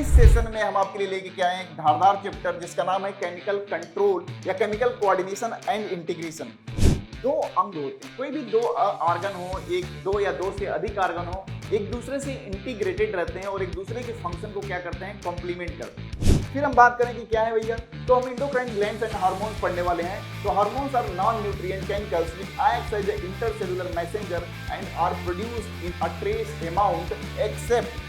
इस सेशन में हम आपके लिए लेके आए हैं एक धारदार चैप्टर जिसका नाम है केमिकल कंट्रोल या केमिकल कोऑर्डिनेशन एंड इंटीग्रेशन। दो अंग होते हैं, कोई भी दो ऑर्गन हो, एक दो या दो से अधिक ऑर्गन हो, एक दूसरे से इंटीग्रेटेड रहते हैं और एक दूसरे के फंक्शन को क्या करते हैं, कॉम्प्लीमेंट करते हैं। फिर हम बात करें कि क्या है भैया, तो हम एंडोक्राइन ग्लैंड्स एंड हार्मोन्स पढ़ने वाले हैं। तो hormones are non nutrient chemicals which act as an intercellular messenger and are produced in a trace amount except.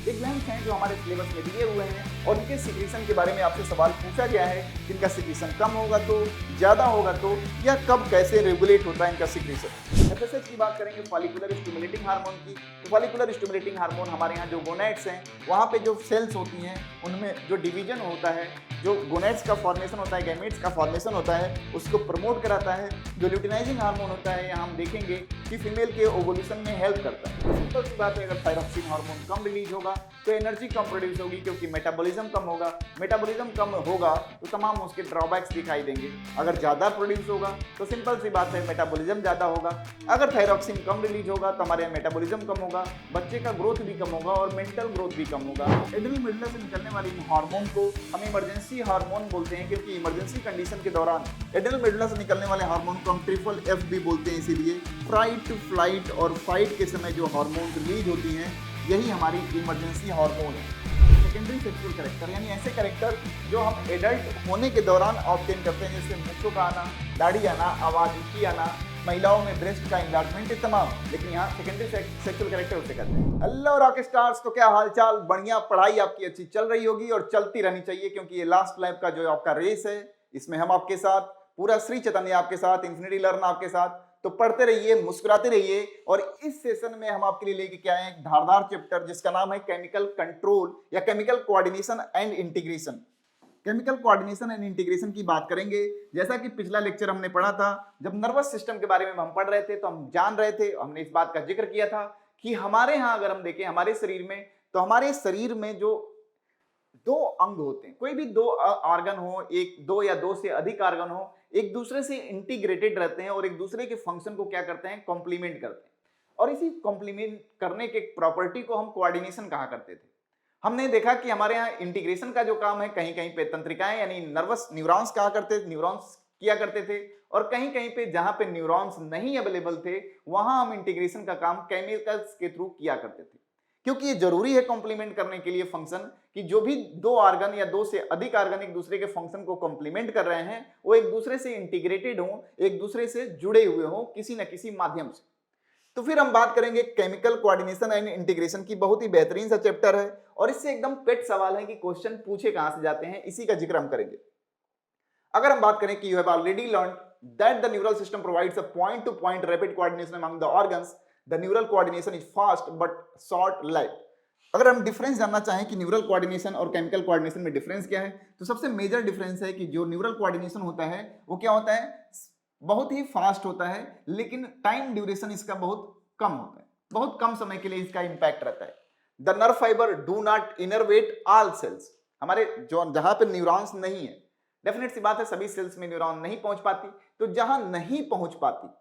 ये ग्लैंड्स हैं जो हमारे सिलेबस में दिए हुए हैं और इनके सिक्रीशन के बारे में आपसे सवाल पूछा गया है कि इनका सिक्रीशन कम होगा तो, ज्यादा होगा तो, या कब कैसे रेगुलेट होता है इनका सिक्रीशन। एफएसएच की बात करेंगे फॉलिकुलर स्टिमुलेटिंग हार्मोन की, तो फॉलिकुलर स्टिमुलेटिंग हार्मोन हमारे यहाँ जो गोनेड्स हैं वहाँ पे जो सेल्स होती हैं उनमें जो डिवीजन होता है, जो गोनेड्स का फॉर्मेशन होता है, गैमेट्स का फॉर्मेशन होता है, उसको प्रमोट कराता है। जो ल्यूटिनाइजिंग हार्मोन होता है यहाँ हम देखेंगे कि फीमेल के ओवुलेशन में हेल्प करता है। सिंपल सी बात है, अगर थायरॉक्सिन हार्मोन कम रिलीज होगा तो एनर्जी कम प्रोड्यूस होगी क्योंकि मेटाबॉलिज्म कम होगा। मेटाबॉलिज्म कम होगा तो तमाम उसके ड्रॉबैक्स दिखाई देंगे। अगर ज़्यादा प्रोड्यूस होगा तो सिंपल सी बात है मेटाबॉलिज्म ज़्यादा होगा। अगर थायरॉक्सिन कम रिलीज होगा तो हमारे यहाँ मेटाबॉलिज्म कम होगा, बच्चे का ग्रोथ भी कम होगा और मेंटल ग्रोथ भी कम होगा। एड्रिनल मेडुला से निकलने वाली हार्मोन को हम इमरजेंसी हार्मोन बोलते हैं क्योंकि इमरजेंसी कंडीशन के दौरान एड्रिनल मेडुला से निकलने वाले हार्मोन को हम ट्रिपल एफ भी बोलते हैं। इसीलिए फ्राइट, फ्लाइट और फाइट के समय जो हार्मोन रिलीज होती हैं यही हमारी इमरजेंसी हार्मोन है। सेकेंडरी सेक्सुअल कैरेक्टर यानी ऐसे कैरेक्टर जो हम एडल्ट होने के दौरान ऑब्टेन करते हैं, जैसे मूंछों का आना, दाढ़ी आना, आवाज ऊंची आना, महिलाओं में ब्रेस्ट का इन्लार्जमेंट, तमाम। लेकिन यहाँ सेकेंडरी सेक्सुअल कैरेक्टर उसे कहते हैं। हेलो रॉक स्टार्स, तो क्या हालचाल, बढ़िया, पढ़ाई आपकी अच्छी चल रही होगी और चलती रहनी चाहिए क्योंकि ये लास्ट लैब का जो आपका रेस है इसमें हम आपके साथ, पूरा श्री चैतन्य आपके साथ, इन्फिनिटी लर्न आपके साथ। तो पढ़ते रहिए, मुस्कुराते रहिए। और इस सेशन में हम आपके लिए लेके क्या है, एक धारदार चैप्टर जिसका नाम है केमिकल कंट्रोल या chemical coordination and integration. Chemical coordination and integration की बात करेंगे। जैसा कि पिछला लेक्चर हमने पढ़ा था, जब नर्वस सिस्टम के बारे में हम पढ़ रहे थे तो हम जान रहे थे, हमने इस बात का जिक्र किया था कि हमारे यहाँ अगर हम देखें हमारे शरीर में, तो हमारे शरीर में जो दो अंग होते हैं, कोई भी दो ऑर्गन हो, एक दो या दो से अधिक ऑर्गन हो, एक दूसरे से इंटीग्रेटेड रहते हैं और एक दूसरे के फंक्शन को क्या करते हैं, कॉम्प्लीमेंट करते हैं। और इसी कॉम्प्लीमेंट करने के प्रॉपर्टी को हम कोऑर्डिनेशन कहा करते थे। हमने देखा कि हमारे यहाँ इंटीग्रेशन का जो काम है कहीं कहीं पे तंत्रिकाएं यानी नर्वस न्यूरॉन्स कहा करते थे, न्यूरॉन्स किया करते थे, और कहीं कहीं पे जहां पे न्यूरॉन्स नहीं अवेलेबल थे वहां हम इंटीग्रेशन का काम केमिकल्स के थ्रू किया करते थे। क्योंकि ये जरूरी है कॉम्प्लीमेंट करने के लिए फंक्शन, कि जो भी दो ऑर्गन या दो से अधिक ऑर्गन एक दूसरे के फंक्शन को कॉम्प्लीमेंट कर रहे हैं वो एक दूसरे से इंटीग्रेटेड हो, एक दूसरे से जुड़े हुए हो किसी न किसी माध्यम से। तो फिर हम बात करेंगे केमिकल कोऑर्डिनेशन एंड इंटीग्रेशन की। बहुत ही बेहतरीन सा चैप्टर है और इससे एकदम पेट सवाल है कि क्वेश्चन पूछे कहां से जाते हैं, इसी का जिक्र हम करेंगे। अगर हम बात करें कि you have already learned that the neural system provides a point two point rapid coordination among the organs, the neural coordination is fast but short life. अगर हम डिफरेंस जानना चाहें कि न्यूरल कोऑर्डिनेशन और केमिकल कोऑर्डिनेशन में difference क्या है, तो सबसे मेजर डिफरेंस है कि जो न्यूरल कोऑर्डिनेशन होता है वो क्या होता है, बहुत ही फास्ट होता है, लेकिन टाइम ड्यूरेशन इसका बहुत कम होता है, बहुत कम समय के लिए इसका इंपैक्ट रहता है। The nerve fibre do not innervate all cells. हमारे जो जहां पे न्यूरॉन्स नहीं है, डेफिनेट सी बात है सभी सेल्स में न्यूरॉन नहीं पहुंच पाती, तो जहां नहीं पहुंच पाती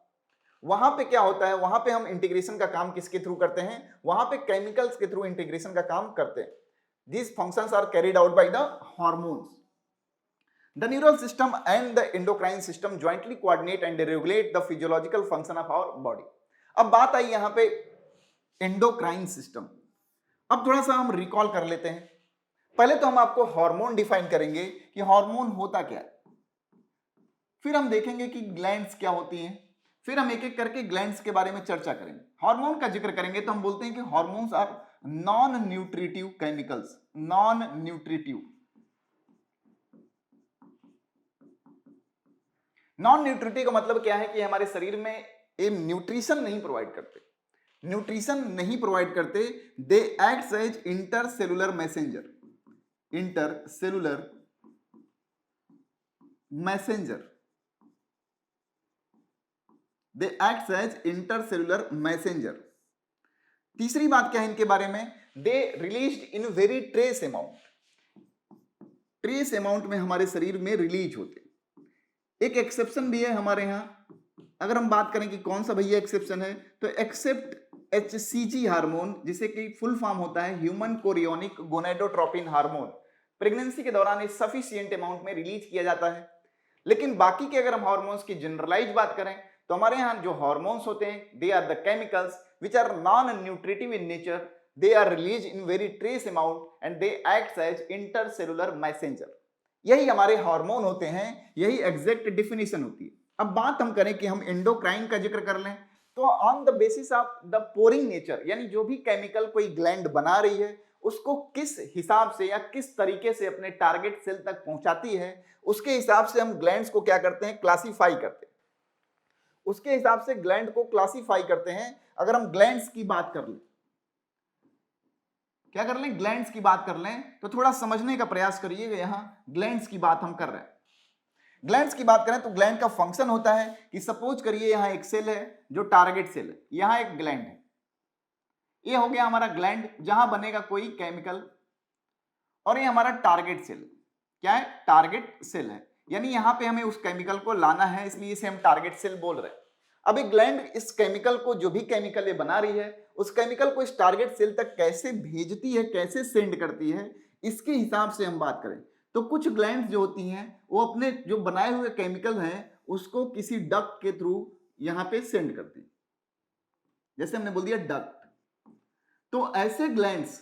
वहां पे क्या होता है, वहां पे हम इंटीग्रेशन का काम किसके थ्रू करते हैं, वहां पे केमिकल्स के थ्रू इंटीग्रेशन का काम करते हैं। These functions are carried out by the hormones. The neural system and the endocrine system jointly coordinate and regulate the physiological function of our body. अब बात आई यहां पे एंडोक्राइन सिस्टम। अब थोड़ा सा हम रिकॉल कर लेते हैं। पहले तो हम आपको हार्मोन डिफाइन करेंगे कि हार्मोन होता क्या है, फिर हम देखेंगे कि ग्लैंड्स क्या होती हैं, फिर हम एक एक करके ग्लैंड्स के बारे में चर्चा करेंगे। हार्मोन का जिक्र करेंगे तो हम बोलते हैं कि hormones are non nutritive chemicals. Non nutritive, non nutritive का मतलब क्या है कि हमारे शरीर में ये न्यूट्रिशन नहीं प्रोवाइड करते, न्यूट्रिशन नहीं प्रोवाइड करते। They acts as intercellular messenger. Intercellular messenger, they acts as intercellular messenger. तीसरी बात क्या है इनके बारे में, they released in very trace amount. Trace amount में हमारे शरीर में रिलीज होते। एक एक्सेप्शन भी है हमारे यहां, अगर हम बात करें कि कौन सा भैया एक्सेप्शन है, तो एक्सेप्ट HCG हार्मोन, जिसे कि फुल फॉर्म होता है human chorionic gonadotropin hormone, pregnancy के दौरान सफिशिएंट अमाउंट में रिलीज किया जाता है। लेकिन बाकी के अगर हम हार्मोन्स की जनरलाइज बात करें तो हमारे यहाँ जो हार्मोन्स होते हैं they are the chemicals which are non nutritive in nature, they are release in very trace amount and they acts as intercellular messenger. यही हमारे हार्मोन होते हैं, यही एग्जैक्ट डिफिनीशन होती है। अब बात हम करें कि हम एंडोक्राइन का जिक्र कर लें तो on the basis of the pouring nature, यानी जो भी केमिकल कोई ग्लैंड बना रही है उसको किस हिसाब से या किस तरीके से अपने टारगेट सेल तक पहुंचाती है, उसके हिसाब से हम ग्लैंड्स को क्या करते हैं, क्लासिफाई करते हैं। उसके हिसाब से ग्लैंड को क्लासिफाई करते हैं। अगर हम ग्लैंड्स की बात कर लें, क्या कर लें, ग्लैंड्स की बात कर लें तो थोड़ा समझने का प्रयास करिएगा। यहां ग्लैंड्स की बात हम कर रहे हैं। ग्लैंड्स की बात करें तो ग्लैंड का फंक्शन होता है कि सपोज करिए यहां एक सेल है जो टारगेट सेल है, यहां एक ग्लैंड है, ये हो गया हमारा ग्लैंड जहां बनेगा कोई केमिकल, और ये हमारा टारगेट सेल क्या है, टारगेट सेल है, यानी यहां पे हमें उस केमिकल को लाना है, इसलिए इसे हम टारगेट सेल बोल रहे हैं। अब एक ग्लैंड इस केमिकल को, जो भी केमिकल ये बना रही है, उस केमिकल को इस टारगेट सेल तक कैसे भेजती है, कैसे सेंड करती है, इसके हिसाब से हम बात करें तो कुछ ग्लैंड जो होती हैं वो अपने जो बनाए हुए केमिकल हैं उसको किसी डक्ट के थ्रू यहां पे सेंड करती है, जैसे हमने बोल दिया डक्ट। तो ऐसे ग्लैंड्स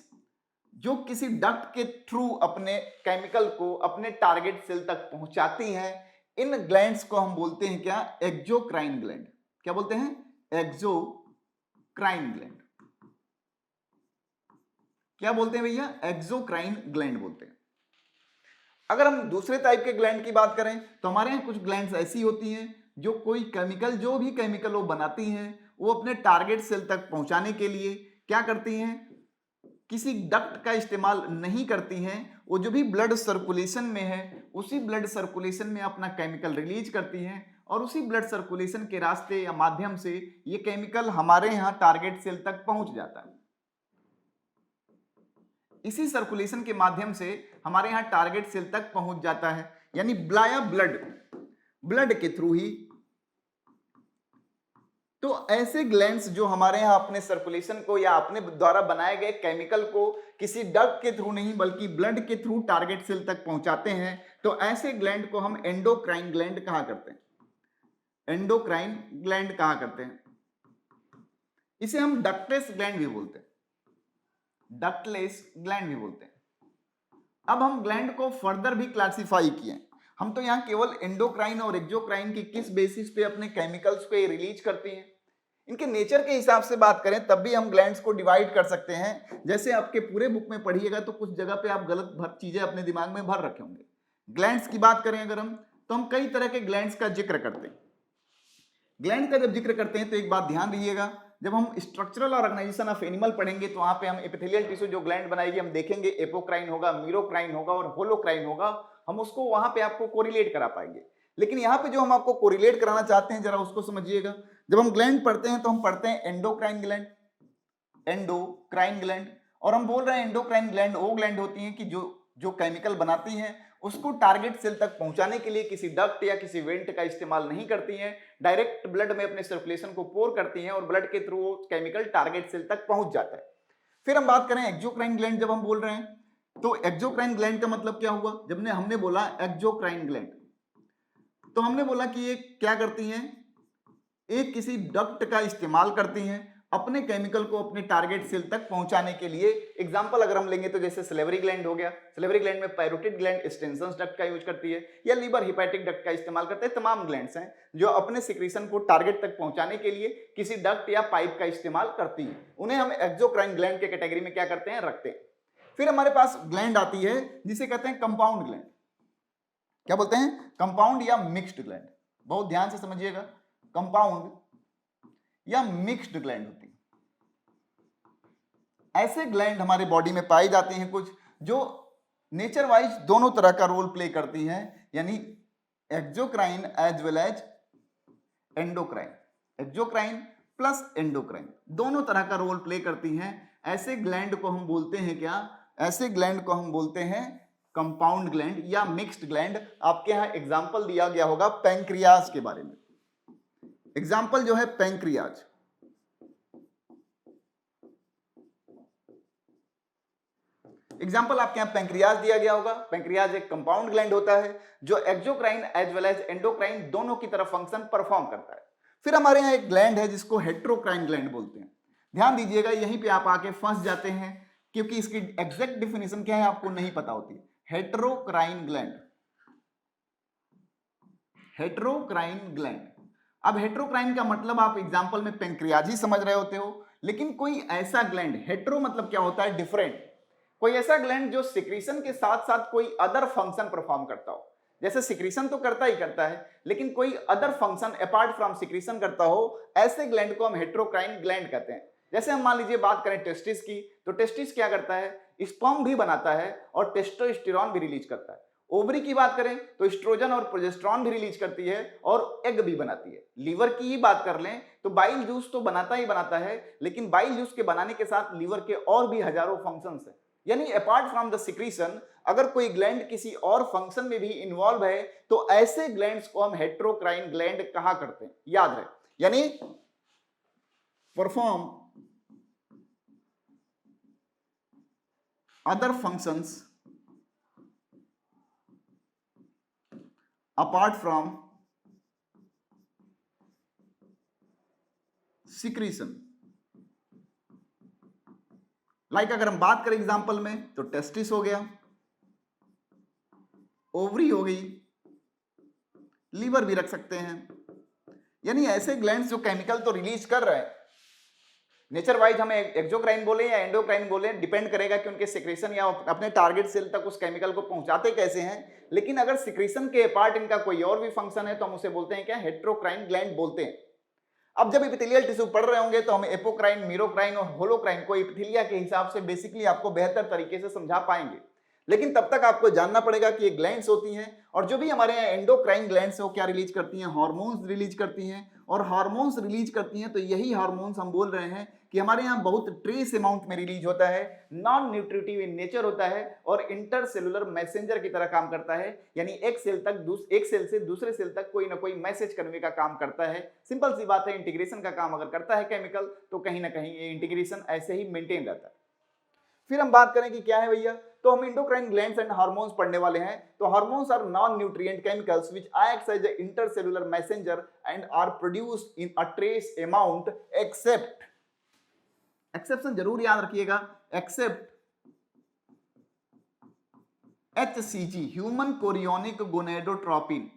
जो किसी डक्ट के थ्रू अपने केमिकल को अपने टारगेट सेल तक पहुंचाती हैं, इन ग्लैंड्स को हम बोलते हैं क्या, एक्सोक्राइन ग्लैंड। क्या बोलते हैं, एक्सोक्राइन ग्लैंड। क्या बोलते हैं भैया, एक्सोक्राइन ग्लैंड बोलते हैं। अगर हम दूसरे टाइप के ग्लैंड की बात करें तो हमारे यहाँ कुछ ग्लैंड्स ऐसी होती हैं जो कोई केमिकल, जो भी केमिकल वो बनाती हैं, वो अपने टारगेट सेल तक पहुंचाने के लिए क्या करती हैं, किसी डक्ट का इस्तेमाल नहीं करती हैं। वो जो भी ब्लड सर्कुलेशन में है उसी ब्लड सर्कुलेशन में अपना केमिकल रिलीज करती हैं, और उसी ब्लड सर्कुलेशन के रास्ते या माध्यम से ये केमिकल हमारे यहाँ टारगेट सेल तक पहुंच जाता है। इसी सर्कुलेशन के माध्यम से हमारे यहाँ टारगेट सेल तक पहुंच जाता है, यानी ब्लाया ब्लड के थ्रू ही। तो ऐसे ग्लैंड्स जो हमारे यहाँ अपने सर्कुलेशन को या अपने द्वारा बनाए गए केमिकल को किसी डक्ट के थ्रू नहीं बल्कि ब्लड के थ्रू टारगेट सेल तक पहुंचाते हैं, तो ऐसे ग्लैंड को हम एंडोक्राइन ग्लैंड कहा करते हैं, एंडोक्राइन ग्लैंड कहा करते हैं। इसे हम डक्टलेस ग्लैंड भी बोलते हैं, डक्टलेस ग्लैंड भी बोलते हैं। अब हम ग्लैंड को फर्दर भी क्लासिफाई किए, हम तो यहाँ केवल एंडोक्राइन और एक्सोक्राइन की किस बेसिस पे अपने केमिकल्स को ये रिलीज करती हैं, इनके नेचर के हिसाब से बात करें तब भी हम ग्लैंड्स को डिवाइड कर सकते हैं। जैसे आपके पूरे बुक में पढ़िएगा तो कुछ जगह पे आप गलत चीजें अपने दिमाग में भर रखे होंगे। ग्लैंड्स की बात करें अगर हम, तो हम कई तरह के ग्लैंड्स का जिक्र करते हैं। ग्लैंड का जब जिक्र करते हैं तो एक बात ध्यान रखिएगा, जब हम स्ट्रक्चरल ऑर्गेनाइजेशन ऑफ एनिमल पढ़ेंगे तो वहां पे हम एपिथेलियल टिश्यू जो ग्लैंड बनाएगी हम देखेंगे एपोक्राइन होगा, मीरोक्राइन होगा और होलोक्राइन होगा, हम उसको वहां पे आपको कोरिलेट करा पाएंगे। लेकिन यहाँ पे जो हम आपको कोरिलेट कराना चाहते हैं जरा उसको समझिएगा। जब हम ग्लैंड पढ़ते हैं तो हम पढ़ते हैं एंडोक्राइन ग्लैंड, एंडोक्राइन ग्लैंड, और हम बोल रहे हैं एंडोक्राइन ग्लैंड वो ग्लैंड होती हैं कि जो केमिकल बनाती हैं उसको टारगेट सेल तक पहुंचाने के लिए किसी डक्ट या किसी वेंट का इस्तेमाल नहीं करती हैं, डायरेक्ट ब्लड में अपने सर्कुलेशन को पोर करती हैं और ब्लड के थ्रू वो केमिकल टारगेट सेल तक पहुंच जाता है। फिर हम बात करें एक्सोक्राइन ग्लैंड, जब हम बोल रहे हैं तो एक्सोक्राइन ग्लैंड का मतलब क्या हुआ, जब हमने बोला एक्सोक्राइन ग्लैंड तो हमने बोला कि ये क्या करती हैं, एक किसी डक्ट का इस्तेमाल करती हैं अपने केमिकल को अपने टारगेट सेल तक पहुंचाने के लिए। एग्जांपल अगर हम लेंगे तो जैसे सलेवरी ग्लैंड हो गया, सलेवरी ग्लैंड में पैरोटिड ग्लैंड एक्सटेंशन डक्ट का यूज करती है, या लीवर हिपैटिक डक्ट का इस्तेमाल करते हैं। तमाम ग्लैंड्स हैं जो अपने सिक्रीशन को टारगेट तक पहुंचाने के लिए किसी डक्ट या पाइप का इस्तेमाल करती है, उन्हें हम एक्सोक्राइन ग्लैंड के कैटेगरी में क्या करते हैं, रखते हैं। फिर हमारे पास ग्लैंड आती है जिसे कहते हैं कंपाउंड ग्लैंड। क्या बोलते हैं, कंपाउंड या मिक्स्ड ग्लैंड। बहुत ध्यान से समझिएगा, कंपाउंड या मिक्स्ड ग्लैंड होती है। ऐसे ग्लैंड हमारे बॉडी में पाए जाते हैं कुछ जो नेचर वाइज दोनों तरह का रोल प्ले करती हैं, यानी exocrine as well as endocrine, exocrine plus endocrine दोनों तरह का रोल प्ले करती हैं। ऐसे ग्लैंड को हम बोलते हैं क्या, ऐसे ग्लैंड को हम बोलते हैं कंपाउंड ग्लैंड या मिक्स्ड ग्लैंड। आपके यहां एग्जाम्पल दिया गया होगा पैंक्रियाज के बारे में, एग्जाम्पल जो है पैंक्रियाज, एग्जाम्पल आपके यहाँ पेंक्रियाज दिया गया होगा। पेंक्रियाज एक कंपाउंड ग्लैंड होता है जो exocrine as well as endocrine दोनों की तरफ फंक्शन परफॉर्म करता है। फिर हमारे यहाँ एक ग्लैंड है जिसको हेट्रोक्राइन ग्लैंड बोलते हैं। ध्यान दीजिएगा, यहीं पे आप आके फंस जाते हैं क्योंकि इसकी एग्जैक्ट डिफिनेशन क्या है आपको नहीं पता होती। Heterocrine gland, heterocrine gland. अब हेट्रोक्राइन का मतलब आप एग्जांपल में पेंक्रियाज ही समझ रहे होते हो, लेकिन कोई ऐसा ग्लैंड, हेट्रो मतलब क्या होता है, डिफरेंट, कोई ऐसा ग्लैंड जो सिक्रीशन के साथ साथ कोई अदर फंक्शन परफॉर्म करता हो। जैसे सिक्रीशन तो करता ही करता है, लेकिन कोई other function apart from secretion करता हो, ऐसे ग्लैंड को हम हेट्रोक्राइन ग्लैंड कहते हैं। जैसे हम मान लीजिए बात करें टेस्टिस की, तो टेस्टिस क्या करता है, स्पर्म भी बनाता है और टेस्टोस्टेरोन भी रिलीज करता है। ओवरी की बात करें तो एस्ट्रोजन और प्रोजेस्टेरॉन भी रिलीज करती है और एग भी बनाती है। लीवर की ही बात कर लें तो बाइल जूस तो बनाता ही बनाता है, लेकिन बाइल जूस के बनाने के साथ लीवर के और भी हजारों फंक्शंस हैं। यानी अपार्ट फ्रॉम द सिक्रीशन अगर कोई ग्लैंड किसी और फंक्शन में भी इन्वॉल्व है तो ऐसे ग्लैंड्स को हम हेट्रोक्राइन ग्लैंड कहा करते हैं, याद रहे। यानी perform other functions apart from secretion। Like अगर हम बात करें एग्जांपल में तो टेस्टिस हो गया, ओवरी हो गई, लीवर भी रख सकते हैं। यानी ऐसे ग्लैंड्स जो केमिकल तो रिलीज कर रहे हैं, नेचर वाइज हमें एक्सोक्राइन बोले या एंडोक्राइन बोले, डिपेंड करेगा कि उनके सिक्रीशन या अपने टारगेट सेल तक उस केमिकल को पहुंचाते कैसे हैं। लेकिन अगर सिक्रीशन के पार्ट इनका कोई और भी फंक्शन है तो हम उसे बोलते हैं क्या, हेट्रोक्राइन ग्लैंड बोलते हैं। अब जब एपिथेलियल टिश्यू पढ़ रहे होंगे तो हम एपोक्राइन, मीरोक्राइन और होलोक्राइन को एपिथेलिया के हिसाब से बेसिकली आपको बेहतर तरीके से समझा पाएंगे। लेकिन तब तक आपको जानना पड़ेगा कि ये ग्लैंड्स होती हैं और जो भी हमारे यहाँ एंडोक्राइन ग्लैंड्स है वो क्या रिलीज करती हैं, हार्मोन्स रिलीज करती हैं। और हार्मोन्स रिलीज करती हैं तो यही हार्मोन्स हम बोल रहे हैं कि हमारे यहाँ बहुत ट्रेस अमाउंट में रिलीज होता है, नॉन न्यूट्रिटिव इन नेचर होता है और इंटरसेलुलर मैसेंजर की तरह काम करता है। यानी एक सेल से दूसरे सेल तक कोई ना कोई मैसेज करने का काम करता है। सिंपल सी बात है, इंटीग्रेशन का काम अगर करता है केमिकल तो कहीं ना कहीं ये इंटीग्रेशन ऐसे ही मेंटेन रहता है। फिर हम बात करें कि क्या है भैया, तो हम एंडोक्राइन ग्लैंड्स एंड हार्मोन्स पढ़ने वाले हैं। तो hormones are non nutrient chemicals which act as a intercellular messenger and are produced in a trace amount except, exception जरूर याद रखिएगा, except HCG, human chorionic gonadotropin.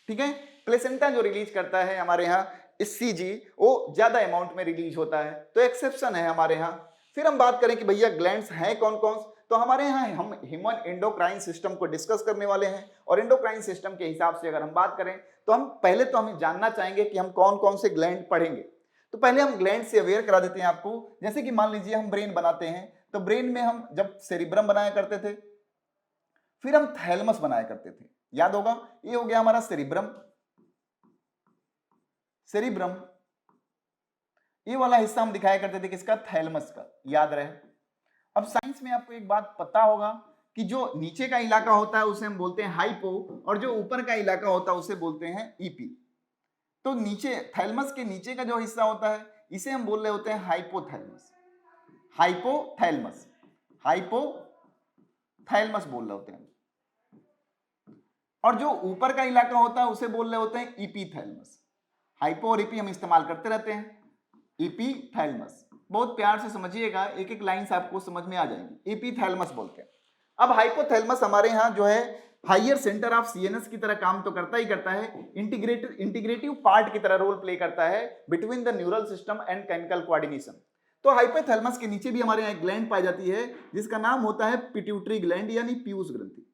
ठीक है, प्लेसेंटा जो रिलीज करता है हमारे यहाँ CG वो ज्यादा अमाउंट में रिलीज होता है, तो एक्सेप्शन है हमारे यहाँ। फिर हम बात करें कि भैया ग्लैंड्स हैं कौन कौन, तो हमारे यहाँ हम ह्यूमन एंडोक्राइन सिस्टम को डिस्कस करने वाले हैं। और एंडोक्राइन सिस्टम के हिसाब से अगर हम बात करें तो हम पहले तो हमें जानना चाहेंगे कि हम कौन कौन से ग्लैंड पढ़ेंगे। तो पहले हम ग्लैंड से अवेयर करा देते हैं आपको। जैसे कि मान लीजिए हम ब्रेन बनाते हैं, तो ब्रेन में हम जब सेरिब्रम बनाया करते थे, फिर हम थैलमस बनाया करते थे, याद होगा, ये हो गया हमारा सेरिब्रम। सेरिब्रम ये वाला हिस्सा हम दिखाया करते थे किसका, थैलमस का, याद रहे। अब साइंस में आपको एक बात पता होगा कि जो नीचे का इलाका होता है उसे हम बोलते हैं हाइपो और जो ऊपर का इलाका होता है उसे बोलते हैं ईपी। तो नीचे थैलमस के नीचे का जो हिस्सा होता है इसे हम बोल रहे होते हैं हाइपोथैलमस, हाइपोथैलमस, हाइपोथैलमस बोल रहे होते हैं। और जो ऊपर का इलाका होता है उसे बोल रहे होते हैं ईपीथैलमस। हाइपो और ईपी हम इस्तेमाल करते रहते हैं, ईपीथैलमस। बहुत प्यार से समझिएगा, एक एक लाइन से आपको समझ में आ जाएंगी। ईपीथैलमस बोलते हैं। अब हाइपोथैलमस हमारे यहाँ जो है हायर सेंटर ऑफ सीएनएस की तरह काम तो करता ही करता है, इंटीग्रेटिव पार्ट की तरह रोल प्ले करता है between the neural system and chemical coordination. तो हाइपोथैलमस के नीचे भी हमारे यहाँ एक ग्लैंड पाई जाती है जिसका नाम होता है पिट्यूटरी ग्लैंड यानी पीयूष ग्रंथि,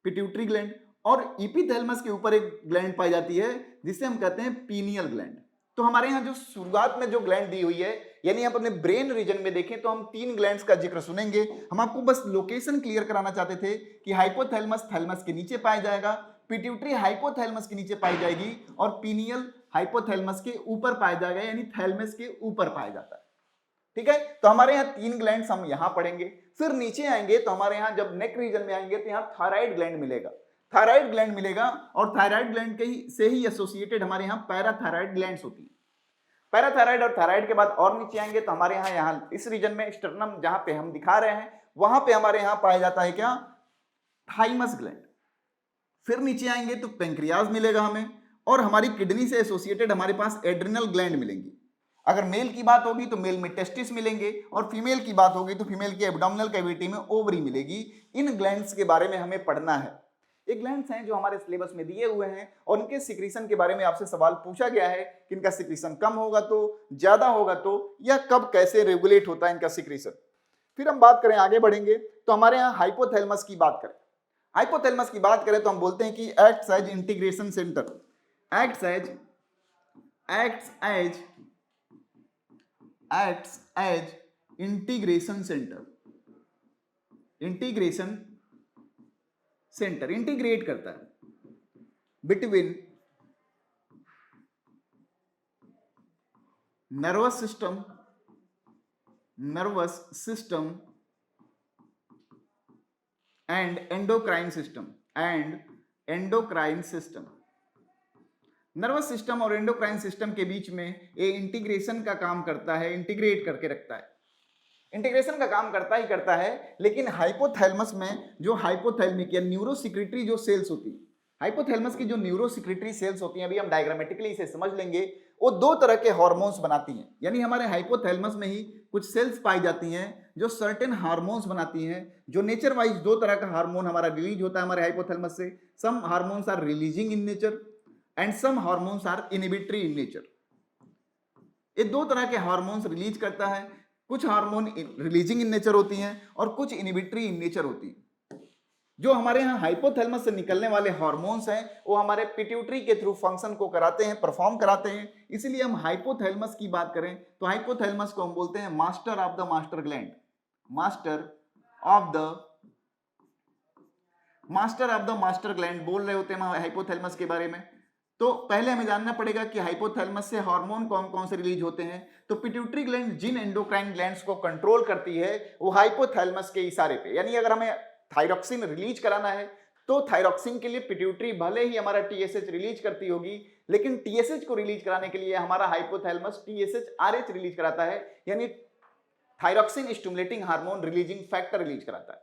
पिट्यूटरी ग्लैंड। और ईपीथैलमस के ऊपर एक ग्लैंड पाई जाती है जिसे हम कहते हैं पीनियल ग्लैंड। तो हमारे यहाँ जो शुरुआत में जो ग्लैंड दी हुई है, यानी आप अपने ब्रेन रीजन में देखें तो हम 3 ग्लैंड्स का जिक्र सुनेंगे। हम आपको बस लोकेशन क्लियर कराना चाहते थे कि हाइपोथैलमस थैलमस के नीचे पाया जाएगा, पिट्यूटरी हाइपोथैलमस के नीचे पाई जाएगी और पीनियल हाइपोथैलमस के ऊपर पाया जाएगा, यानी थैलमस के ऊपर पाया जाता है। ठीक है, तो हमारे यहाँ 3 ग्लैंड्स हम यहाँ पढ़ेंगे। फिर नीचे आएंगे तो हमारे यहाँ जब नेक रीजन में आएंगे तो यहाँ थायराइड ग्लैंड मिलेगा, थायराइड ग्लैंड मिलेगा और थायराइड ग्लैंड के से ही एसोसिएटेड हमारे यहाँ पैराथायराइड ग्लैंड्स होती है। पैराथायराइड और थायराइड के बाद और नीचे आएंगे तो हमारे यहाँ इस रीजन में स्टर्नम जहां पे हम दिखा रहे हैं वहां पे हमारे यहाँ पाया जाता है क्या, थाइमस ग्लैंड। फिर नीचे आएंगे तो पेंक्रियाज मिलेगा हमें, और हमारी किडनी से एसोसिएटेड हमारे पास एड्रिनल ग्लैंड मिलेंगी। अगर मेल की बात होगी तो मेल में टेस्टिस मिलेंगे, और फीमेल की बात होगी तो फीमेल की एब्डोमिनल कैविटी में ओवरी मिलेगी। इन ग्लैंड्स के बारे में हमें पढ़ना है। ये ग्लैंड्स हैं जो हमारे सिलेबस में दिए हुए हैं, और उनके सिक्रीशन के बारे में आपसे सवाल पूछा गया है कि इनका सिक्रीशन कम होगा तो, ज्यादा होगा तो, या कब कैसे रेगुलेट होता है इनका सिक्रीशन। फिर हम बात करें, आगे बढ़ेंगे तो हमारे यहाँ हाइपोथैलेमस की बात करें। हाइपोथैलेमस की बात करें तो हम बोलते हैं कि acts as integration centre, acts as integration centre, integrate करता है between nervous system and endocrine system, nervous system और एंडोक्राइन सिस्टम के बीच में ये इंटीग्रेशन का काम करता है, इंटीग्रेट करके रखता है। इंटीग्रेशन का काम करता है, लेकिन हाइपोथैलेमस में जो हाइपोथैलेमिक या न्यूरोसिक्रेटरी जो सेल्स होती है, हाइपोथैलेमस की जो न्यूरोसिक्रेटरी सेल्स होती हैं, अभी हम डायग्रामेटिकली इसे समझ लेंगे, वो दो तरह के हार्मोन्स बनाती हैं। यानी हमारे हाइपोथैलेमस में ही कुछ सेल्स पाई जाती हैं जो सर्टेन हार्मोन्स बनाती हैं, जो नेचर वाइज दो तरह का हार्मोन हमारा रिलीज होता है हमारे हाइपोथैलेमस से। Some hormones are releasing in nature and some hormones are inhibitory in nature. ये दो तरह के हार्मोन्स रिलीज करता है, कुछ हार्मोन रिलीजिंग इन नेचर होती हैं और कुछ इनहिबिटरी इन नेचर होती हैं। जो हमारे यहाँ हाइपोथैलेमस से निकलने वाले हार्मोन्स हैं वो हमारे पिट्यूटरी के थ्रू फंक्शन को कराते हैं, परफॉर्म कराते हैं। इसीलिए हम हाइपोथैलेमस की बात करें तो हाइपोथैलेमस को हम बोलते हैं master of the master gland, master of the master gland बोल रहे होते हैं हाइपोथैलेमस के बारे में। तो पहले हमें जानना पड़ेगा कि हाइपोथैलेमस से हार्मोन कौन कौन से रिलीज होते हैं। तो पिट्यूटरी ग्लैंड जिन एंडोक्राइन ग्लैंड्स को कंट्रोल करती है वो हाइपोथैलेमस के इशारे पे, यानी अगर हमें थायरॉक्सिन रिलीज कराना है तो थायरॉक्सिन के लिए पिट्यूटरी भले ही हमारा टीएसएच रिलीज करती होगी, लेकिन टीएसएच को रिलीज कराने के लिए हमारा हाइपोथैलेमस टीएसएच आरएच रिलीज कराता है, यानी thyroxine stimulating hormone releasing factor release कराता है।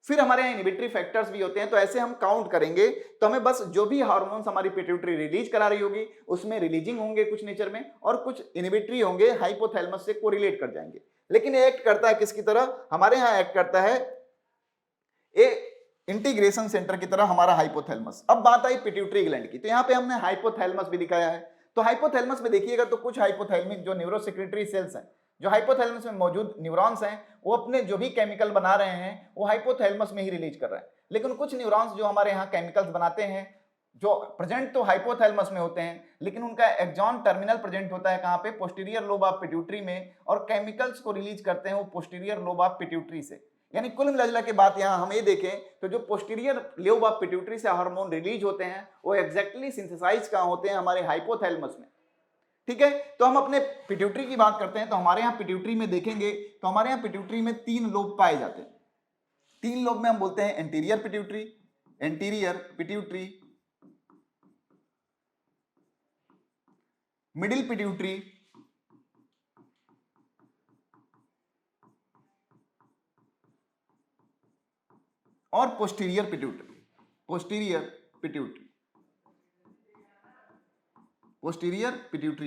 फिर हमारे यहाँ इनहिबिटरी फैक्टर्स भी होते हैं। तो ऐसे हम काउंट करेंगे तो हमें बस जो भी हार्मोन्स हमारी पिट्यूटरी रिलीज करा रही होगी उसमें रिलीजिंग होंगे कुछ नेचर में, और कुछ इनहिबिटरी होंगे, हाइपोथैलेमस से कोरिलेट कर जाएंगे। लेकिन ये एक्ट करता है किसकी तरह, हमारे यहाँ एक्ट करता है ए इंटीग्रेशन सेंटर की तरह हमारा हाइपोथैलेमस। अब बात आई पिट्यूटरी ग्लैंड की, तो यहाँ पे हमने हाइपोथैलेमस भी दिखाया है। तो हाइपोथैलेमस में देखिएगा तो कुछ हाइपोथैलेमिक जो न्यूरोसेक्रेटरी सेल्स हैं, जो हाइपोथैलेमस में मौजूद न्यूरॉन्स हैं, वो अपने जो भी केमिकल बना रहे हैं वो हाइपोथैलेमस में ही रिलीज कर रहे हैं। लेकिन कुछ न्यूरॉन्स जो हमारे यहाँ केमिकल्स बनाते हैं जो प्रेजेंट तो हाइपोथैलेमस में होते हैं, लेकिन उनका एक्सॉन टर्मिनल प्रेजेंट होता है कहाँ पे, पोस्टीरियर लोब ऑफ पिट्यूटरी में, और केमिकल्स को रिलीज करते हैं वो पोस्टीरियर लोब ऑफ पिट्यूटरी से। यानी कुल मिला के बात यहाँ हम ये देखें तो जो पोस्टीरियर लोब ऑफ पिट्यूटरी से हार्मोन रिलीज होते हैं वो एग्जैक्टली सिंथेसाइज कहाँ होते हैं, हमारे हाइपोथैलेमस में। ठीक है, तो हम अपने पिट्यूटरी की बात करते हैं। तो हमारे यहाँ पिट्यूटरी में देखेंगे तो हमारे यहाँ पिट्यूटरी में 3 लोब पाए जाते हैं। 3 लोब में हम बोलते हैं एंटीरियर पिट्यूटरी, मिडिल पिट्यूटरी और पोस्टीरियर पिट्यूटरी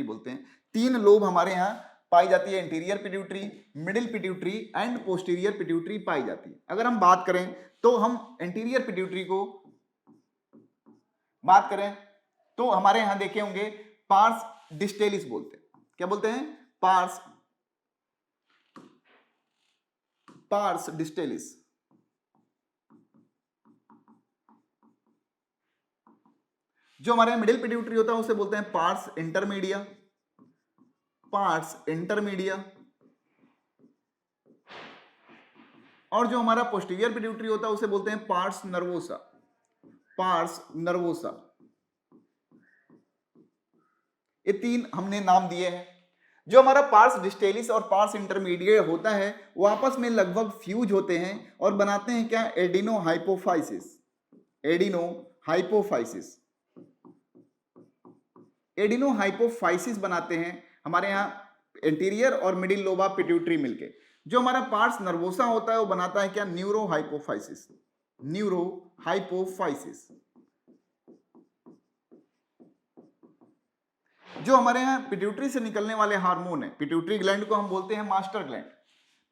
बोलते हैं। 3 लोब हमारे यहाँ पाई जाती है, interior pituitary, middle pituitary and posterior pituitary पाई जाती है। अगर हम बात करें तो हम इंटीरियर पिट्यूटरी को बात करें तो हमारे यहाँ देखे होंगे पार्स डिस्टेलिस बोलते हैं। क्या बोलते हैं, पार्स डिस्टेलिस। जो हमारे मिडिल पिट्यूटरी होता है उसे बोलते हैं पार्स इंटरमीडिया, और जो हमारा पोस्टीरियर पिट्यूटरी होता है उसे बोलते हैं पार्स नर्वोसा। ये 3 हमने नाम दिए हैं। जो हमारा पार्स डिस्टेलिस और पार्स इंटरमीडिएट होता है वो आपस में लगभग फ्यूज होते हैं और बनाते हैं क्या, एडिनो हाइपोफाइसिस। एडिनोहाइपोफाइसिस बनाते हैं हमारे यहाँ एंटीरियर और मिडिल लोब ऑफ पिट्यूटरी मिलके। जो हमारा पार्ट्स नर्वोसा होता है वो बनाता है क्या, न्यूरोहाइपोफाइसिस, न्यूरोहाइपोफाइसिस। जो हमारे यहाँ पिट्यूटरी से निकलने वाले हार्मोन है, पिट्यूटरी ग्लैंड को हम बोलते हैं मास्टर ग्लैंड।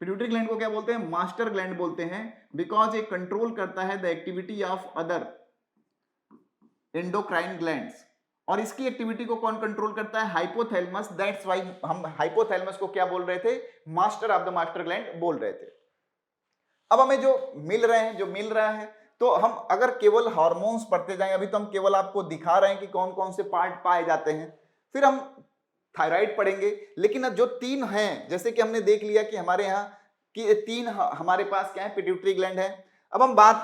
पिट्यूटरी ग्लैंड को क्या बोलते हैं, मास्टर ग्लैंड बोलते हैं, बिकॉज ये कंट्रोल करता है the activity of other endocrine glands. और इसकी एक्टिविटी को कौन कंट्रोल करता है, हाइपोथैलेमस। दैट्स व्हाई हम हाइपोथैलेमस को क्या बोल रहे थे, master of the master gland बोल रहे थे। अब हमें जो मिल रहा है, तो हम अगर केवल हार्मोन्स पढ़ते जाएं, अभी तो हम केवल आपको दिखा रहे हैं कि कौन कौन से पार्ट पाए जाते हैं, फिर हम थायराइड पढ़ेंगे। लेकिन जो तीन हैं, जैसे कि हमने देख लिया कि हमारे यहाँ कि तीन हमारे पास क्या है, पिट्यूटरी ग्लैंड है। अब हम बात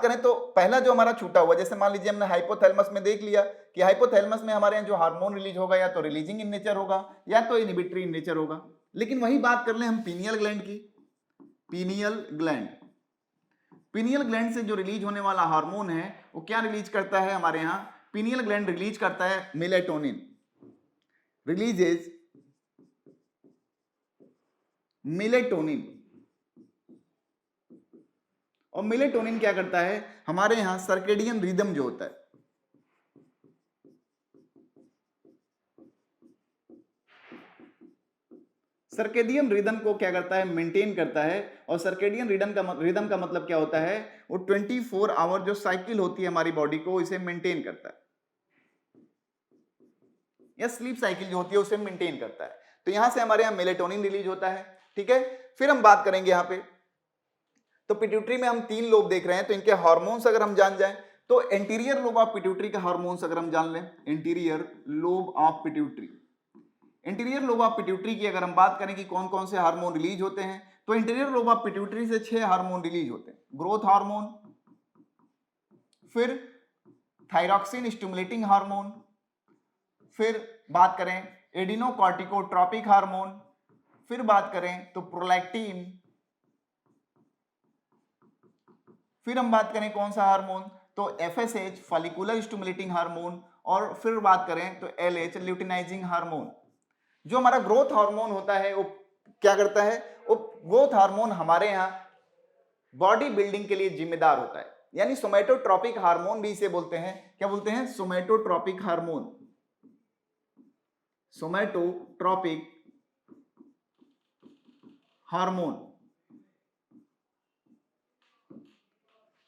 करें तो पहला जो हमारा छूटा हुआ, जैसे मान लीजिए हमने हाइपोथैलेमस में देख लिया कि हाइपोथैलेमस में हमारे यहाँ जो हार्मोन रिलीज होगा या तो रिलीजिंग इन नेचर होगा या तो इनहिबिटरी इन नेचर होगा। लेकिन वही बात कर लें हम पीनियल ग्लैंड की, पीनियल ग्लैंड से जो रिलीज होने वाला हार्मोन है वो क्या रिलीज करता है, हमारे यहाँ पीनियल ग्लैंड रिलीज करता है मेलेटोनिन, रिलीजेज मेलेटोनिन। और मेलेटोनिन क्या करता है, हमारे यहां सर्केडियन रिदम जो होता है, सर्केडियन रिदम को क्या करता है, मेंटेन करता है। और सर्केडियन रिदम का मतलब क्या होता है, वो 24 आवर जो साइकिल होती है हमारी बॉडी को, इसे मेंटेन करता है, या स्लीप साइकिल जो होती है उसे मेंटेन करता है। तो यहां से हमारे यहां मेलेटोनिन रिलीज होता है। ठीक है, फिर हम बात करेंगे यहां पे, तो पिट्यूटरी में हम तीन लोब देख रहे हैं, तो इनके हार्मोन्स अगर हम जान जाएं, तो एंटीरियर लोब ऑफ पिट्यूटरी के हार्मोन्स अगर हम जान लें, anterior lobe of pituitary, interior lobe of pituitary की अगर हम बात करें कि कौन कौन से हार्मोन रिलीज होते हैं, तो इंटीरियर लोब ऑफ पिट्यूटरी से 6 हार्मोन रिलीज होते हैं। ग्रोथ हार्मोन, फिर थायरॉक्सिन स्टिमुलेटिंग हार्मोन, फिर बात करें एडिनोकॉर्टिकोट्रॉपिक हार्मोन, फिर बात करें तो प्रोलैक्टिन, फिर हम बात करें कौन सा हार्मोन, तो FSH फॉलिकुलर स्टिमुलेटिंग हार्मोन, और फिर बात करें तो LH ल्यूटिनाइजिंग हार्मोन। जो हमारा ग्रोथ हार्मोन होता है वो क्या करता है, वो ग्रोथ हार्मोन हमारे यहाँ बॉडी बिल्डिंग के लिए जिम्मेदार होता है, यानी सोमैटोट्रॉपिक हार्मोन भी इसे बोलते हैं। क्या बोलते हैं, सोमैटोट्रॉपिक हार्मोन, सोमैटोट्रॉपिक हार्मोन।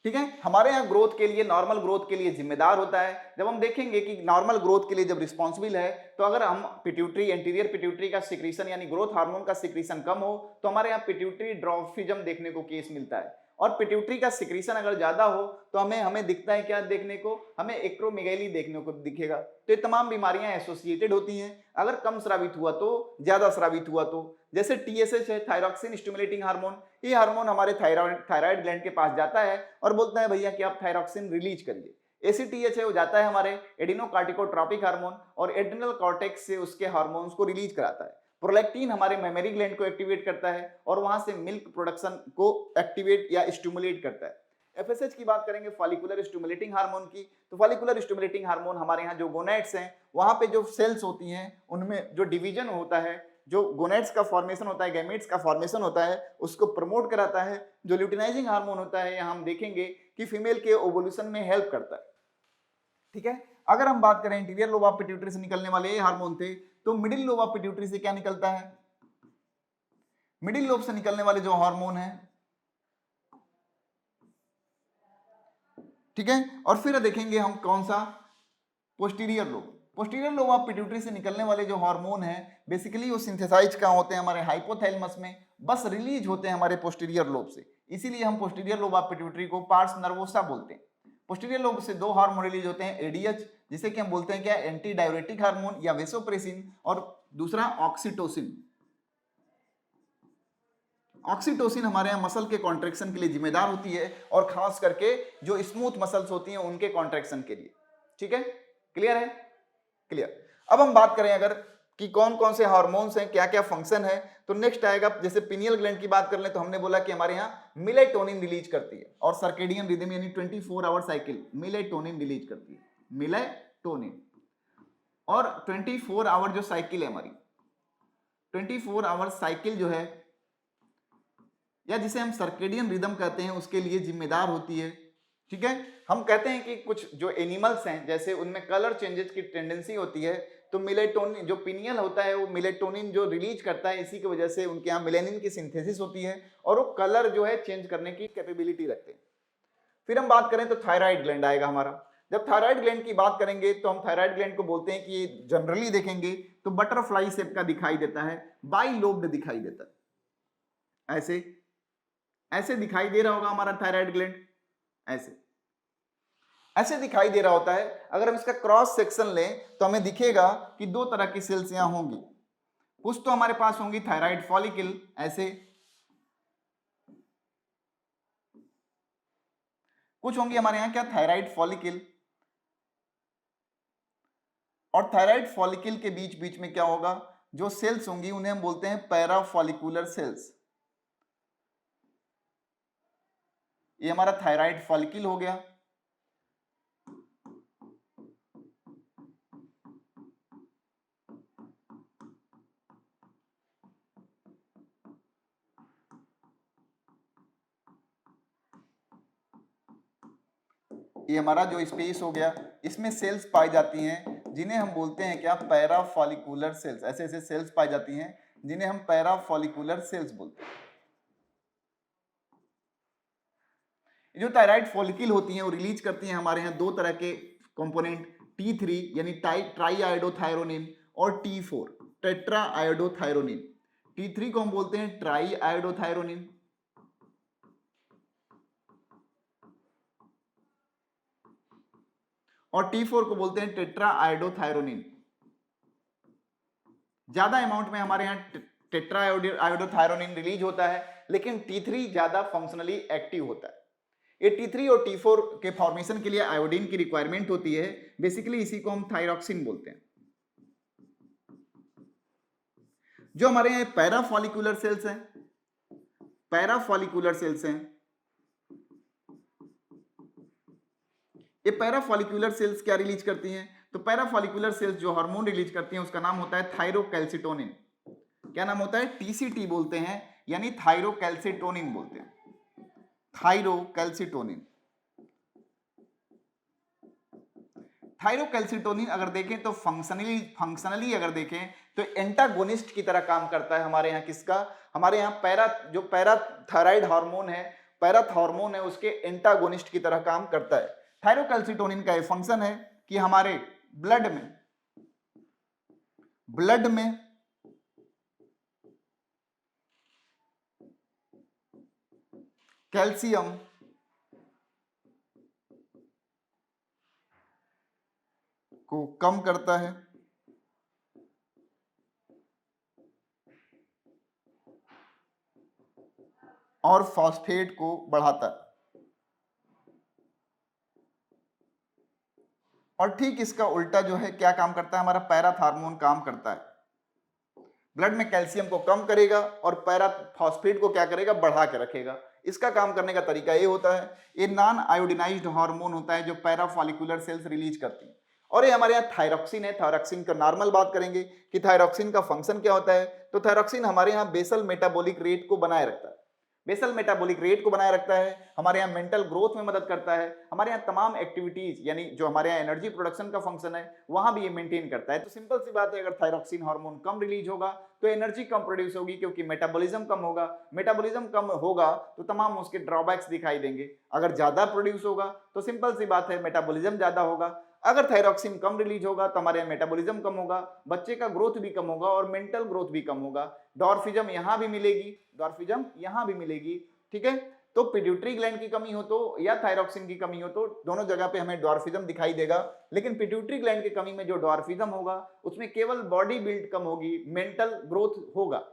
ठीक है, हमारे यहाँ ग्रोथ के लिए, नॉर्मल ग्रोथ के लिए जिम्मेदार होता है। जब हम देखेंगे कि नॉर्मल ग्रोथ के लिए जब रिस्पॉन्सिबल है, तो अगर हम पिट्यूटरी, एंटीरियर पिट्यूटरी का सिक्रीशन यानी ग्रोथ हार्मोन का सिक्रीशन कम हो, तो हमारे यहाँ पिट्यूटरी ड्रॉफिज्म देखने को केस मिलता है। और पिट्यूटरी का सिक्रीशन अगर ज्यादा हो तो हमें दिखता है क्या देखने को, हमें एक्रोमेगैली देखने को दिखेगा। तो ये तमाम बीमारियां एसोसिएटेड होती हैं। अगर कम स्रावित हुआ तो, ज्यादा स्रावित हुआ तो, जैसे TSH है, थायरॉक्सिन स्टिमुलेटिंग हार्मोन, ये हार्मोन हमारे थायराइड ग्लैंड के पास जाता है और बोलता है भैया कि आप थायरॉक्सिन रिलीज करिए। ACTH है, वो जाता है हमारे एडिनोकार्टिकोट्रॉपिक हार्मोन और एड्रिनल कॉर्टेक्स से उसके हार्मोन्स को रिलीज कराता है। प्रोलैक्टिन हमारे मेमोरी ग्लैंड को एक्टिवेट करता है और वहां से मिल्क प्रोडक्शन को एक्टिवेट या स्टिमुलेट करता है। FSH की बात करेंगे, फॉलिकुलर स्टिमुलेटिंग हार्मोन की, तो फॉलिकुलर स्टिमुलेटिंग हार्मोन हमारे यहाँ जो गोनेट्स हैं, वहां पे जो सेल्स होती हैं उनमें जो डिवीजन होता है, जो गोनेट्स का फॉर्मेशन होता है, गैमेट्स का फॉर्मेशन होता है, उसको प्रमोट कराता है। जो ल्यूटिनाइजिंग हार्मोन होता है, यहाँ हम देखेंगे कि फीमेल के ओवुलेशन में हेल्प करता है। ठीक है, अगर हम बात करें इंटीरियर लोब ऑफ पिट्यूटरी से निकलने वाले ये हार्मोन थे, तो मिडिल लोब ऑफ पिट्यूटरी से क्या निकलता है, मिडिल लोब से निकलने वाले जो हार्मोन है, ठीक है। और फिर देखेंगे हम कौन सा, posterior lobe. Posterior lobe of pituitary से निकलने वाले जो हार्मोन है, बेसिकली वो सिंथेसाइज कहाँ होते हैं, हमारे हाइपोथैलेमस में, बस रिलीज होते हैं हमारे पोस्टीरियर लोब से। इसीलिए हम पोस्टीरियर लोब ऑफ पिट्यूटरी को पार्स नर्वोसा बोलते हैं। पोस्टीरियर लोब से दो हार्मोन रिलीज होते हैं, ADH जिसे कि हम बोलते हैं क्या, एंटी डाययूरेटिक हार्मोन या वेसोप्रेसिन, और दूसरा ऑक्सीटोसिन। ऑक्सीटोसिन हमारे यहाँ मसल के कॉन्ट्रैक्शन के लिए जिम्मेदार होती है, और खास करके जो स्मूथ मसल्स होती हैं उनके कॉन्ट्रैक्शन के लिए। ठीक है, क्लियर है, क्लियर। अब हम बात करें अगर कि कौन कौन से हार्मोन्स हैं, क्या क्या फंक्शन है, तो नेक्स्ट आएगा, जैसे पिनियल ग्लैंड की बात कर लें तो हमने बोला कि हमारे यहाँ मेलेटोनिन रिलीज करती है, और सर्केडियन रिदम यानी 24 आवर साइकिल मेलेटोनिन रिलीज करती है, मेलेटोनिन। और 24 आवर जो साइकिल है हमारी, 24 आवर साइकिल जो है, या जिसे हम सर्केडियन रिदम कहते हैं, उसके लिए जिम्मेदार होती है। ठीक है, हम कहते हैं कि कुछ जो एनिमल्स हैं जैसे उनमें कलर चेंजेस की टेंडेंसी होती है, तो मिलेटोनिन जो पिनियल होता है वो मिलेटोनिन जो रिलीज करता है, इसी की वजह से उनके यहाँ मेलेनिन की सिंथेसिस होती है और वो कलर जो है चेंज करने की कैपेबिलिटी रखते हैं। फिर हम बात करें तो थायराइड ग्लैंड आएगा हमारा। जब थायराइड ग्लैंड की बात करेंगे तो हम थायराइड ग्लैंड को बोलते हैं कि ये जनरली देखेंगे तो बटरफ्लाई शेप का दिखाई देता है, बाइलोब्ड दिखाई देता है, ऐसे ऐसे दिखाई दे रहा होगा हमारा थायराइड ग्लैंड, ऐसे ऐसे दिखाई दे रहा होता है। अगर हम इसका क्रॉस सेक्शन लें तो हमें दिखेगा कि दो तरह की सेल्स यहां होंगी। कुछ तो हमारे पास होंगी थायराइड फॉलिकल, ऐसे, कुछ होंगी हमारे यहां क्या, थायराइड फॉलिकल, और थायराइड फॉलिकल के बीच बीच में क्या होगा, जो सेल्स होंगी उन्हें हम बोलते हैं पैराफॉलिकुलर सेल्स। ये हमारा थायराइड फॉलिकल हो गया। ये हमारा जो स्पेस हो गया, इसमें सेल्स पाई जाती हैं जिन्हें हम बोलते हैं क्या, पैराफॉलिकुलर सेल्स। ऐसे ऐसे सेल्स पाई जाती हैं जिन्हें हम पैराफॉलिकुलर सेल्स बोलते हैं। जो थायराइड फॉलिकल होती हैं वो रिलीज करती हैं हमारे यहाँ दो तरह के कंपोनेंट, T3 यानी ट्राई आयोडोथायरोनिन और T4 टेट्रा आयोडोथायरोनिन। T3 को हम बोलते हैं ट्राई आयोडोथायरोनिन और T4 को बोलते हैं टेट्रा आयोडोथायरोनिन। ज्यादा अमाउंट में हमारे यहाँ टेट्रा आयोडोथायरोनिन रिलीज होता है, लेकिन T3 ज्यादा फंक्शनली एक्टिव होता है। ये T3 और T4 के फॉर्मेशन के लिए आयोडीन की रिक्वायरमेंट होती है। बेसिकली इसी को हम थायरॉक्सिन बोलते हैं। जो हमारे यहाँ पैराफॉलिकुलर सेल्स हैं, पैराफॉलिकुलर सेल्स हैं, ये पैराफॉलिकुलर सेल्स क्या रिलीज करती हैं, तो पैराफॉलिकुलर सेल्स जो हार्मोन रिलीज करती हैं उसका नाम होता है थायरोकैल्सिटोनिन। क्या नाम होता है, टीसीटी बोलते हैं, यानी थायरोकैल्सिटोनिन बोलते हैं, थायरोकैल्सिटोनिन। थायरोकैल्सिटोनिन अगर देखें तो फंक्शनली अगर देखें तो एंटागोनिस्ट की तरह काम करता है हमारे यहाँ। किसका, हमारे यहाँ जो पैराथायराइड हार्मोन है, पैराथॉर्मोन है, उसके एंटागोनिस्ट की तरह काम करता है। थायरोकैल्सिटोनिन का ये फंक्शन है कि हमारे ब्लड में कैल्शियम को कम करता है और फॉस्फेट को बढ़ाता है। और ठीक इसका उल्टा जो है क्या काम करता है, हमारा पैराथॉर्मोन काम करता है, ब्लड में कैल्शियम को कम करेगा और पैराफॉस्फेट को क्या करेगा, बढ़ा के रखेगा। इसका काम करने का तरीका ये होता है, ये नॉन आयोडिनाइज्ड हार्मोन होता है जो पैराफॉलिकुलर सेल्स रिलीज करती हैं। और ये हमारे यहाँ थायरॉक्सिन है। थायरॉक्सिन का नॉर्मल बात करेंगे कि थायरॉक्सिन का फंक्शन क्या होता है, तो थायरॉक्सिन हमारे यहाँ बेसल मेटाबॉलिक रेट को बनाए रखता है, बेसल मेटाबॉलिक रेट को बनाए रखता है, हमारे यहाँ मेंटल ग्रोथ में मदद करता है, हमारे यहाँ तमाम एक्टिविटीज यानी जो हमारे यहाँ एनर्जी प्रोडक्शन का फंक्शन है वहां भी ये मेंटेन करता है। तो सिंपल सी बात है, अगर थायरॉक्सिन हार्मोन कम रिलीज होगा तो एनर्जी कम प्रोड्यूस होगी, क्योंकि मेटाबॉलिज्म कम होगा। मेटाबॉलिज्म कम होगा तो तमाम उसके ड्रॉबैक्स दिखाई देंगे। अगर ज्यादा प्रोड्यूस होगा तो सिंपल सी बात है, मेटाबॉलिज्म ज्यादा होगा। अगर थायरॉक्सिन कम रिलीज होगा तो हमारे यहाँ मेटाबॉलिज्म कम होगा, बच्चे का ग्रोथ भी कम होगा और मेंटल ग्रोथ भी कम होगा। डॉर्फिज्म यहाँ भी मिलेगी, डॉर्फिज्म यहाँ भी मिलेगी। ठीक है, तो पिट्यूटरी ग्लैंड की कमी हो तो या थायरॉक्सिन की कमी हो तो दोनों जगह पे हमें डॉर्फिज्म दिखाई देगा। लेकिन पिट्यूटरी ग्लैंड की कमी में जो डॉर्फिज्म होगा उसमें केवल बॉडी बिल्ड कम होगी, मेंटल ग्रोथ होगा।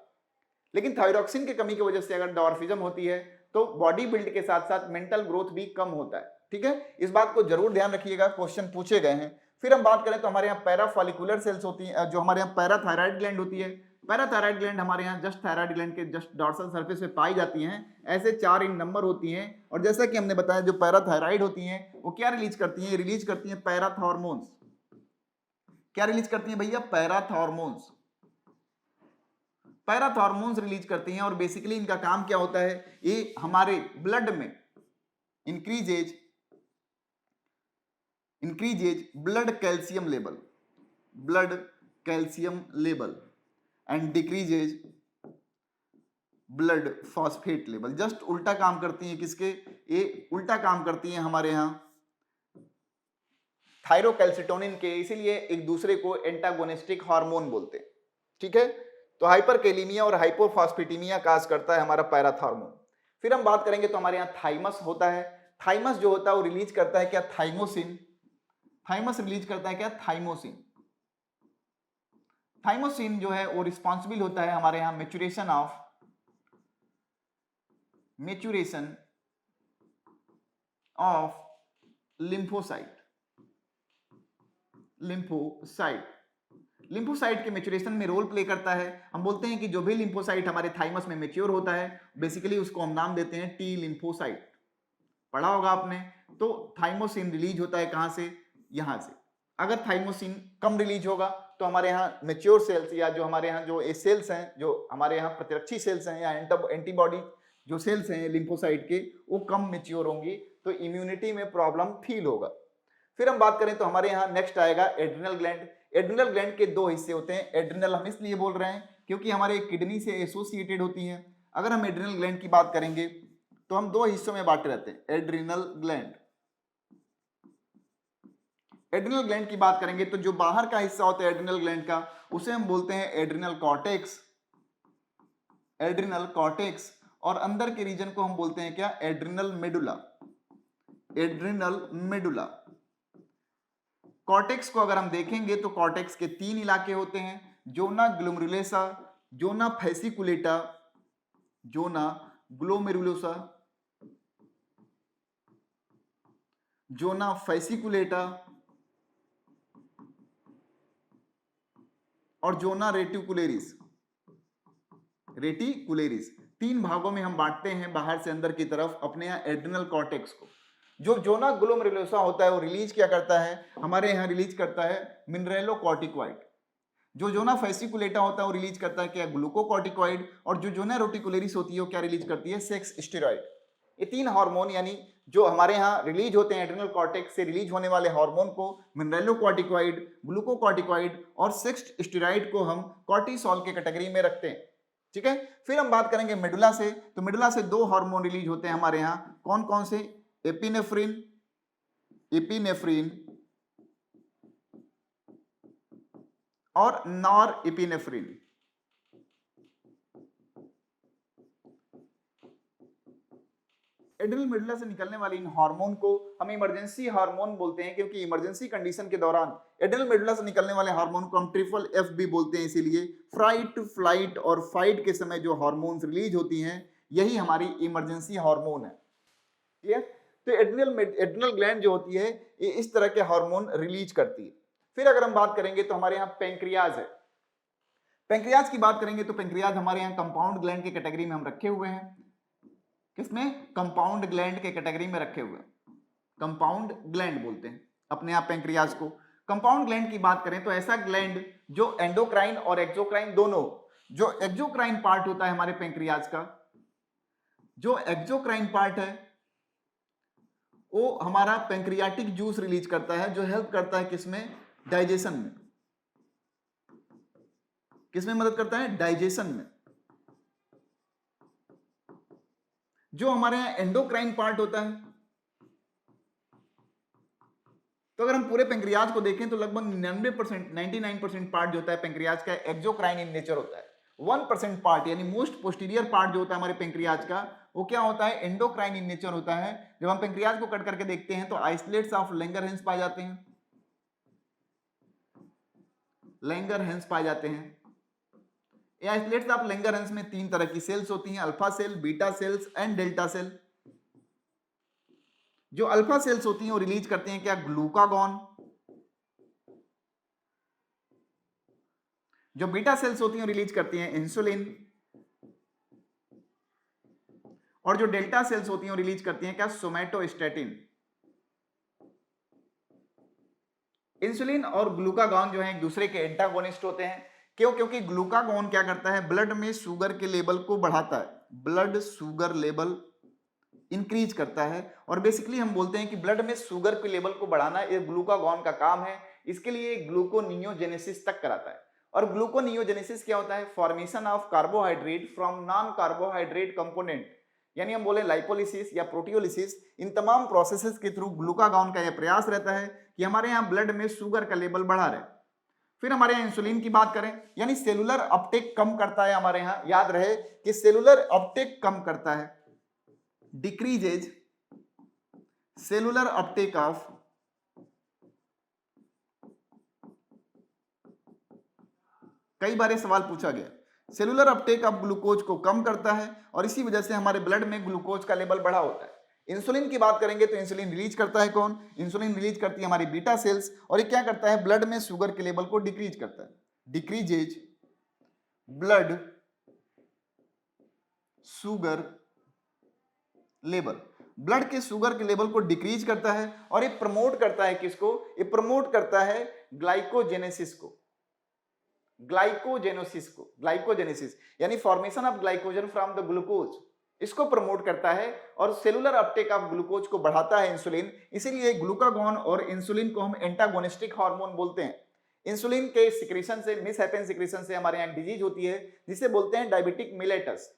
लेकिन थायरॉक्सिन की कमी की वजह से अगर डॉर्फिज्म होती है तो बॉडी बिल्ड के साथ साथ मेंटल ग्रोथ भी कम होता है। ठीक है, इस बात को जरूर ध्यान रखिएगा, क्वेश्चन पूछे गए हैं। फिर हम बात करें तो हमारे यहाँ पैराफॉलिकुलर सेल्स होती हैं, जो हमारे यहाँ पैराथायराइड ग्लैंड होती है। पैराथायराइड ग्लैंड हमारे यहाँ जस्ट थायराइड ग्लैंड के जस्ट डॉर्सल सरफेस पे पाई जाती हैं। ऐसे 4 इन नंबर होती हैं। और जैसा कि हमने बताया, जो पैराथायराइड होती हैं वो क्या रिलीज करती हैं, रिलीज करती हैं पैराथॉर्मोन्स। क्या रिलीज करती हैं भैया? पैराथॉर्मोन्स। पैराथॉर्मोन्स रिलीज करती हैं और बेसिकली इनका काम क्या होता है? ये हमारे ब्लड में increases blood calcium level and decreases blood phosphate level. Just उल्टा काम करती हैं किसके? ये उल्टा काम करती हैं हमारे यहां थायरोकैल्सिटोनिन के, इसीलिए एक दूसरे को एंटागोनिस्टिक हार्मोन बोलते हैं। ठीक है, तो हाइपरकैलिमिया और हाइपोफॉस्फेटिमिया काज करता है हमारा पैराथॉर्मोन। फिर हम बात करेंगे तो हमारे यहाँ थाइमस होता है। थाइमस जो होता है वो रिलीज करता है क्या? थाइमोसिन। थाइमस रिलीज करता है क्या? थाइमोसिन। थाइमोसिन जो है वो रिस्पॉन्सिबल होता है हमारे यहाँ मैच्योरेशन ऑफ लिम्फोसाइट के मैच्योरेशन में रोल प्ले करता है। हम बोलते हैं कि जो भी लिम्फोसाइट हमारे थाइमस में मैच्योर होता है बेसिकली उसको हम नाम देते हैं टी लिम्फोसाइट। पढ़ा होगा आपने। तो थाइमोसिन रिलीज होता है कहां से? यहां से। अगर थाइमोसिन कम रिलीज होगा तो हमारे यहाँ मैच्योर सेल्स या जो हमारे यहाँ जो सेल्स हैं, जो हमारे यहाँ प्रतिरक्षी सेल्स हैं या एंटीबॉडी जो सेल्स हैं लिम्फोसाइट के, वो कम मैच्योर होंगी, तो इम्यूनिटी में प्रॉब्लम फील होगा। फिर हम बात करें तो हमारे यहाँ नेक्स्ट आएगा एड्रिनल ग्लैंड। एड्रिनल ग्लैंड के दो हिस्से होते हैं। एड्रिनल हम इसलिए बोल रहे हैं क्योंकि हमारे किडनी से एसोसिएटेड होती हैं। अगर हम एड्रिनल ग्लैंड की बात करेंगे तो हम दो हिस्सों में बांटे रहते हैं। एड्रिनल ग्लैंड की बात करेंगे तो जो बाहर का हिस्सा होता है एड्रिनल ग्लैंड का, उसे हम बोलते हैं एड्रिनल कॉर्टेक्स, और अंदर के रीजन को हम बोलते हैं क्या? Adrenal medulla. कॉर्टेक्स को अगर हम देखेंगे तो कॉर्टेक्स के तीन इलाके होते हैं, जोना ग्लोमेरुलोसा, जोना फैसिकुलेटा, जोना ग्लोमेरुलोसा, जोना फैसिकुलेटा और जोना रेटिकुलेरिस। तीन भागों में हम बांटते हैं बाहर से अंदर की तरफ अपने यहाँ एड्रिनल कॉर्टेक्स को। जो जोना ग्लोमेरुलोसा होता है वो रिलीज क्या करता है? हमारे यहाँ रिलीज करता है मिनरेलोकॉर्टिकॉइड। जो जोना फैसिकुलेटा होता है वो रिलीज करता है क्या? ग्लूकोकॉर्टिकॉइड। और जो जोना रेटिकुलेरिस होती है वो क्या रिलीज करती है? Sex steroid. ये तीन हार्मोन यानी जो हमारे यहाँ रिलीज होते हैं एड्रिनल कॉर्टेक्स से रिलीज होने वाले हार्मोन को मिनरेलोकॉर्टिकॉइड, ग्लूकोकॉर्टिकॉइड और सेक्स स्टेरॉइड को हम कॉर्टिसोल के कैटेगरी में रखते हैं। ठीक है, फिर हम बात करेंगे मेडुला से। तो मेडुला से दो हार्मोन रिलीज होते हैं हमारे यहाँ, कौन कौन से? एपिनेफ्रिन और नॉर एपिनेफ्रिन। एड्रिनल मेडुला से निकलने वाले इन हार्मोन को हम इमरजेंसी हार्मोन बोलते हैं, क्योंकि इमरजेंसी कंडीशन के दौरान एड्रिनल मेडुला से निकलने वाले हार्मोन को हम ट्रिपल एफ भी बोलते हैं। इसीलिए फ्राइट, फ्लाइट और फाइट के समय जो हार्मोन्स रिलीज होती हैं यही हमारी इमरजेंसी हार्मोन है। ठीक है, तो एड्रिनल ग्लैंड जो होती है ये इस तरह के हार्मोन रिलीज करती है। फिर अगर हम बात करेंगे तो हमारे यहाँ पेंक्रियाज है। पेंक्रियाज की बात करेंगे तो पेंक्रियाज हमारे यहाँ कंपाउंड ग्लैंड के कैटेगरी में हम रखे हुए हैं। किसमें? कंपाउंड ग्लैंड के कैटेगरी में रखे हुए। कंपाउंड ग्लैंड बोलते हैं अपने आप पेंक्रियाज को। कंपाउंड ग्लैंड की बात करें तो ऐसा ग्लैंड जो एंडोक्राइन और एक्सोक्राइन दोनों, जो एक्सोक्राइन पार्ट होता है हमारे पेंक्रियाज का, जो एक्सोक्राइन पार्ट है वो हमारा पेंक्रियाटिक जूस रिलीज करता है, जो हेल्प करता है किसमें? डाइजेशन में। किसमें मदद करता है? डाइजेशन में। जो हमारे यहाँ एंडोक्राइन पार्ट होता है, तो अगर हम पूरे पेंक्रियाज को देखें तो लगभग 99% पार्ट जो होता है पेंक्रियाज का एक्सोक्राइन इन नेचर होता है। 1% पार्ट यानी मोस्ट पोस्टीरियर पार्ट जो होता है हमारे पेंक्रियाज का, वो क्या होता है? एंडोक्राइन इन नेचर होता है। जब हम पेंक्रियाज को कट करके देखते हैं तो आइसोलेट्स ऑफ लैंगरहैंस पाए जाते हैं। लैंगरहैंस पाए जाते हैं। आइसोलेट्स ऑफ लैंगरहैंस में तीन तरह की सेल्स होती हैं, alpha cell, beta cells and delta cell. जो अल्फा सेल्स होती हैं वो रिलीज करते हैं क्या? ग्लूकागॉन। जो बीटा सेल्स होती हैं रिलीज करती हैं इंसुलिन। और जो डेल्टा सेल्स होती हैं रिलीज करती हैं क्या? सोमैटोस्टैटिन। इंसुलिन और ग्लूकागॉन जो है एक दूसरे के एंटागोनिस्ट होते हैं। क्यों? क्योंकि ग्लूकागॉन क्या करता है, ब्लड में शुगर के लेवल को बढ़ाता है, ब्लड शुगर लेवल इंक्रीज करता है। और बेसिकली हम बोलते हैं कि ब्लड में शुगर के लेवल को बढ़ाना ये ग्लूकागॉन का काम है। इसके लिए ग्लूकोनियोजेनेसिस तक कराता है। और ग्लूकोनियोजेनेसिस क्या होता है? Formation of carbohydrate from non carbohydrate component, यानी हम बोले लाइपोलिसिस या प्रोटियोलिसिस। इन तमाम प्रोसेसेस के थ्रू ग्लूकागॉन का यह प्रयास रहता है कि हमारे यहाँ ब्लड में शुगर का लेवल बढ़ा रहे। फिर हमारे यहाँ इंसुलिन की बात करें, यानी सेलुलर अपटेक कम करता है। हमारे यहाँ याद रहे कि सेलुलर अपटेक कम करता है, डिक्रीजेज सेलुलर अपटेक ऑफ कई बार ये सवाल पूछा गया, सेलुलर अपटेक ऑफ ग्लूकोज को कम करता है और इसी वजह से हमारे ब्लड में ग्लूकोज का लेवल बढ़ा होता है। इंसुलिन की बात करेंगे तो इंसुलिन रिलीज करता है कौन? इंसुलिन रिलीज करती है हमारी बीटा सेल्स, और ये क्या करता है? ब्लड में शुगर के लेवल को डिक्रीज करता है, decreases blood sugar level, blood के शुगर के लेवल को डिक्रीज करता है। और ये प्रमोट करता है किसको? ये प्रमोट करता है ग्लाइकोजेनेसिस को, ग्लाइकोजेनेसिस यानी formation of glycogen from the glucose, इसको प्रमोट करता है और सेलुलर अपटेक ऑफ ग्लूकोज को बढ़ाता है इंसुलिन। इसीलिए ग्लूकागॉन और इंसुलिन को हम एंटागोनिस्टिक हार्मोन बोलते हैं। इंसुलिन के सिक्रीशन से, मिसहैपन सिक्रीशन से हमारे यहाँ डिजीज होती है जिसे बोलते हैं डायबिटिक मिलेटस।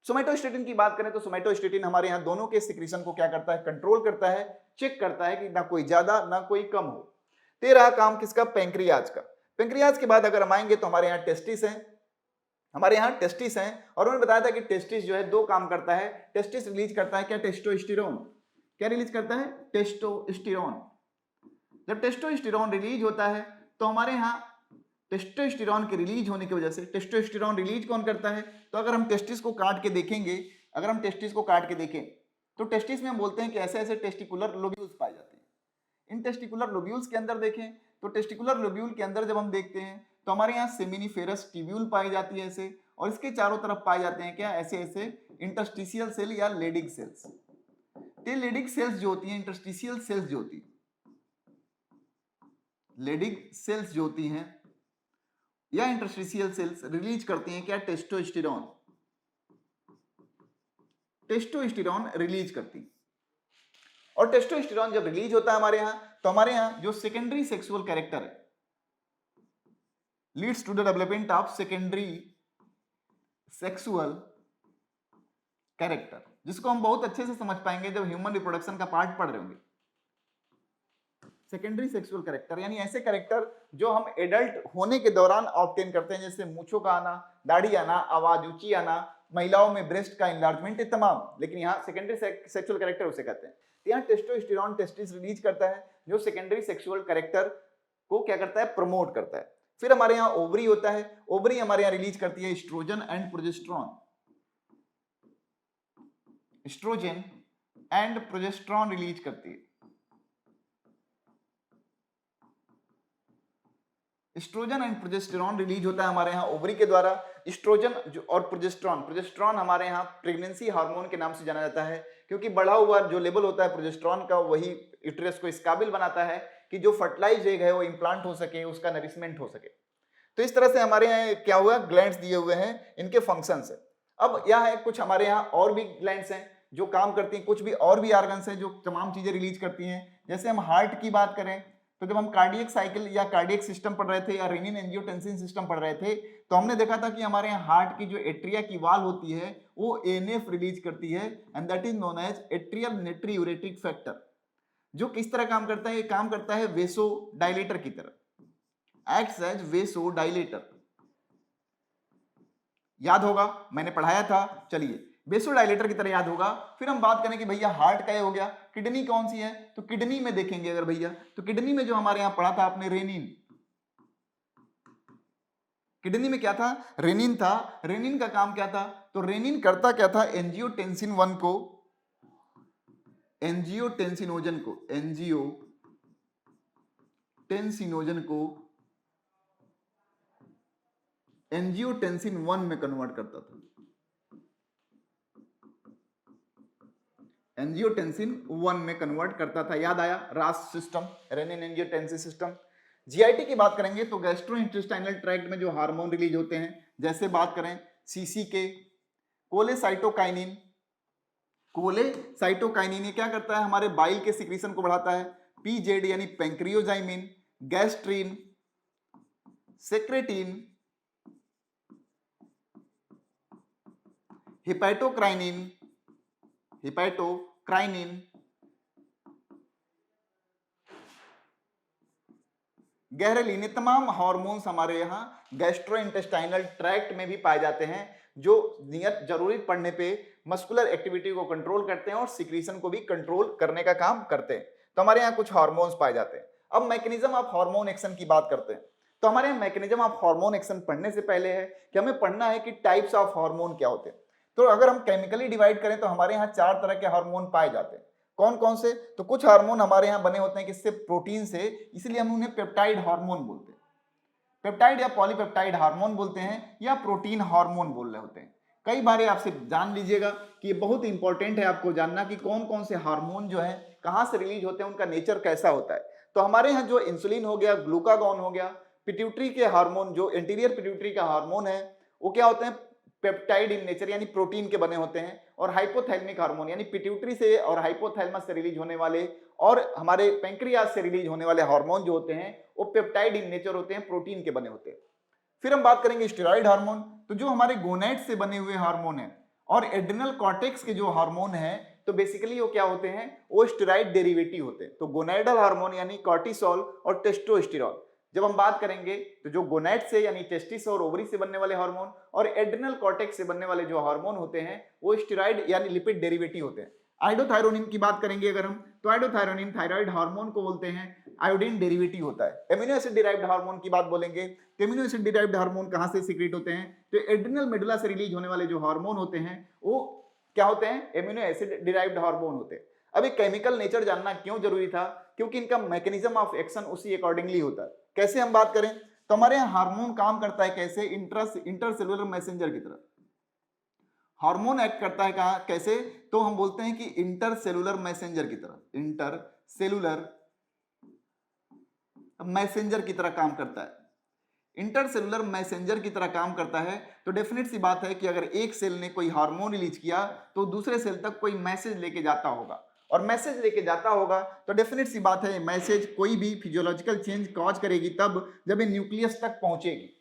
सोमैटोस्टेटिन की बात करें तो सोमैटोस्टेटिन हमारे यहाँ दोनों के सिक्रीशन को क्या करता है? कंट्रोल करता है, चेक करता है कि ना कोई ज्यादा ना कोई कम हो। तो रहा काम किसका? पैंक्रियाज का। पैंक्रियाज के बाद अगर हम आएंगे तो हमारे यहाँ टेस्टिस है, हमारे यहाँ टेस्टिस है। और उन्होंने बताया था कि टेस्टिस जो है दो काम करता है। टेस्टिस रिलीज करता है क्या? टेस्टोस्टेरोन। क्या रिलीज करता है? टेस्टोस्टेरोन। जब टेस्टोस्टेरोन रिलीज होता है तो हमारे यहाँ टेस्टोस्टेरोन के रिलीज होने की वजह से, टेस्टोस्टेरोन रिलीज कौन करता है? तो अगर हम टेस्टिस को काट के देखेंगे, अगर हम टेस्टिस को काट के देखें तो टेस्टिस में हम बोलते हैं कि ऐसे ऐसे टेस्टिकुलर लोब्यूल्स पाए जाते हैं। इन टेस्टिकुलर लोब्यूल्स के अंदर देखें तो टेस्टिकुलर लोब्यूल के अंदर जब हम देखते हैं तो हमारे यहाँ सेमिनिफेरस ट्यूब्यूल पाई जाती है ऐसे, और इसके चारों तरफ पाए जाते हैं क्या? ऐसे ऐसे इंटरस्टिशियल सेल या लेडिग सेल्स। ये लेडिग सेल्स जो होती हैं, इंटरस्टिशियल सेल्स जो होती है, लेडिग सेल्स जो होती हैं या इंटरस्टिशियल सेल्स रिलीज करती हैं क्या? टेस्टोस्टेरोन। टेस्टोस्टेरोन रिलीज करती है। और टेस्टोस्टेरोन जब रिलीज होता है हमारे यहाँ तो हमारे यहाँ जो सेकेंडरी सेक्सुअल कैरेक्टर है, leads to the development of secondary sexual character, जिसको हम बहुत अच्छे से समझ पाएंगे जब ह्यूमन रिप्रोडक्शन का पार्ट पढ़ रहे होंगे। सेकेंडरी सेक्सुअल कैरेक्टर यानी ऐसे कैरेक्टर जो हम एडल्ट होने के दौरान ऑब्टेन करते हैं, जैसे मूंछों का आना, दाढ़ी आना, आवाज ऊंची आना, महिलाओं में ब्रेस्ट का इंलार्जमेंट, तमाम। लेकिन यहाँ सेकेंडरी सेक्सुअल कैरेक्टर उसे कहते हैं। तो यहाँ टेस्टोस्टेरोन टेस्टिस रिलीज करता है जो सेकेंडरी सेक्सुअल कैरेक्टर को क्या करता है? प्रमोट करता है। फिर हमारे यहाँ ओवरी होता है, ओवरी हमारे यहाँ रिलीज करती है oestrogen and progesterone, oestrogen and progesterone release करती है। एस्ट्रोजन एंड प्रोजेस्टेरॉन रिलीज होता है हमारे यहाँ ओवरी के द्वारा। एस्ट्रोजन और प्रोजेस्टेरॉन, प्रोजेस्टेरॉन हमारे यहाँ प्रेगनेंसी हार्मोन के नाम से जाना जाता है, क्योंकि बढ़ा हुआ जो लेवल होता है प्रोजेस्टेरॉन का वही यूट्रस को इस काबिल बनाता है कि जो फर्टिलाइज एग है वो इम्प्लांट हो सके, उसका नरिशमेंट हो सके। तो इस तरह से हमारे यहाँ क्या हुआ? ग्लैंड्स दिए हुए हैं, इनके फंक्शंस है। अब यह है कुछ हमारे यहाँ और भी ग्लैंड्स हैं जो काम करती हैं, कुछ भी और भी ऑर्गन्स हैं जो तमाम चीजें रिलीज करती हैं। जैसे हम हार्ट की बात करें तो जब हम कार्डियक साइकिल या कार्डियक सिस्टम पढ़ रहे थे या रेनिन एंजियोटेंसिन सिस्टम पढ़ रहे थे तो हमने देखा था कि हमारे यहाँ हार्ट की जो एट्रिया की वाल होती है वो एएनएफ रिलीज करती है, and that is known as atrial natriuretic factor. जो किस तरह काम करता है? ये काम करता है वेसो डायलेटर की तरह, एक्ट्स एज वेसो डायलेटर। याद होगा, मैंने पढ़ाया था, चलिए वेसो डायलेटर की तरह याद होगा। फिर हम बात करें कि भैया हार्ट का हो गया, किडनी कौन सी है? तो किडनी में देखेंगे अगर भैया तो किडनी में जो हमारे यहां पढ़ा था आपने रेनिन, किडनी में क्या था? रेनिन था। रेनिन का काम क्या था? तो रेनिन करता क्या था? एंजियोटेंसिन 1 को, एंजियोटेंसिनोजन को, एंजियोटेंसिनोजन को एंजियोटेंसिन 1 में कन्वर्ट करता था। एंजियोटेंसिन 1 में कन्वर्ट करता था। याद आया, RAS system, renin angiotensin system. GIT की बात करेंगे तो गैस्ट्रो इंटेस्टाइनल ट्रैक्ट में जो हार्मोन रिलीज होते हैं, जैसे बात करें सीसीके, कोलेसाइटोकाइनिन। कोलेसाइटोकाइनिन ये क्या करता है, हमारे बाइल के सिक्रीशन को बढ़ाता है। पीजेड यानी पेंक्रियोजाइमिन, गैस्ट्रीन, सेक्रेटिन, हिपैटोक्राइनिन, गैरेलिन, ये तमाम हार्मोन्स हमारे यहाँ गैस्ट्रोइंटेस्टाइनल ट्रैक्ट में भी पाए जाते हैं, जो नियत जरूरत पड़ने पे मस्कुलर एक्टिविटी को कंट्रोल करते हैं और सिक्रीशन को भी कंट्रोल करने का काम करते हैं। तो हमारे यहाँ कुछ हार्मोन्स पाए जाते हैं। अब मैकेनिज्म ऑफ हार्मोन एक्शन की बात करते हैं। तो हमारे यहाँ मैकेनिज्म ऑफ हार्मोन एक्शन पढ़ने से पहले है कि हमें पढ़ना है कि टाइप्स ऑफ हार्मोन क्या होते हैं। तो अगर हम केमिकली डिवाइड करें तो हमारे यहाँ 4 तरह के हार्मोन पाए जाते हैं। कौन कौन से? तो कुछ हार्मोन हमारे यहाँ बने होते हैं किससे? प्रोटीन से, इसलिए हम उन्हें पेप्टाइड हार्मोन बोलते हैं। पेप्टाइड या पॉलीपेप्टाइड हार्मोन बोलते हैं, या प्रोटीन हार्मोन बोल रहे होते हैं। कई बार आपसे जान लीजिएगा कि ये बहुत इंपॉर्टेंट है आपको जानना कि कौन कौन से हार्मोन जो है कहाँ से रिलीज होते हैं, उनका नेचर कैसा होता है। तो हमारे यहाँ जो इंसुलिन हो गया, ग्लूकागॉन हो गया, पिट्यूटरी के हार्मोन, जो इंटीरियर पिट्यूटरी का हार्मोन है, वो क्या होते हैं? पेप्टाइड इन नेचर यानी प्रोटीन के बने होते हैं। और हाइपोथैलेमिक हार्मोन यानी पिट्यूटरी से और हाइपोथैलेमस से रिलीज होने वाले और हमारे पैंक्रियाज से रिलीज होने वाले हार्मोन जो होते हैं वो पेप्टाइड इन नेचर होते हैं, प्रोटीन के बने होते हैं। फिर हम बात करेंगे स्टेरॉइड हार्मोन, तो जो हमारे गोनैड से बने हुए हार्मोन है, और एड्रिनल कॉर्टेक्स के जो हार्मोन है, तो बेसिकली वो क्या होते हैं? वो स्टेरॉइड डेरिवेटिव होते हैं। तो गोनैडल हार्मोन यानी कॉर्टिसोल और टेस्टोस्टेरोन। जब हम बात करेंगे तो जो गोनैड से यानी टेस्टिस और ओवरी से बनने वाले हार्मोन और एड्रिनल कॉर्टेक्स से बनने वाले जो हार्मोन होते हैं वो स्टेरॉइड यानी लिपिड डेरिवेटिव होते हैं। आयोडोथायरोनिन की बात करेंगे अगर हम, तो आयोडोथायरोनिन थायराइड हार्मोन को बोलते हैं, आयोडीन डेरिवेटिव होता है। एमिनो एसिड डिराइव्ड हार्मोन की बात बोलेंगे तो एमिनो एसिड डिराइव्ड हार्मोन कहां से सीक्रेट होते हैं? तो एड्रिनल मेडुला से रिलीज होने वाले जो हार्मोन होते हैं वो क्या होते हैं? एमिनो एसिड डिराइव्ड हार्मोन होते हैं। अब एक केमिकल नेचर जानना क्यों जरूरी था? क्योंकि इनका मैकेनिज्म ऑफ एक्शन उसी अकॉर्डिंगली होता है। कैसे हम बात करें तो हमारे यहाँ हार्मोन काम करता है कैसे? इंटरसेलुलर मैसेंजर की तरह हार्मोन एक्ट करता है। कहा कैसे? तो हम बोलते हैं कि इंटरसेलुलर मैसेंजर की तरह, इंटरसेलुलर मैसेंजर की तरह काम करता है। इंटरसेलुलर मैसेंजर की तरह काम करता है। तो डेफिनेट सी बात है कि अगर एक सेल ने कोई हार्मोन रिलीज किया तो दूसरे सेल तक कोई मैसेज लेके जाता होगा, और मैसेज लेके जाता होगा तो डेफिनेट सी बात है मैसेज कोई भी फिजियोलॉजिकल चेंज कॉज करेगी तब जब ये न्यूक्लियस तक पहुंचेगी।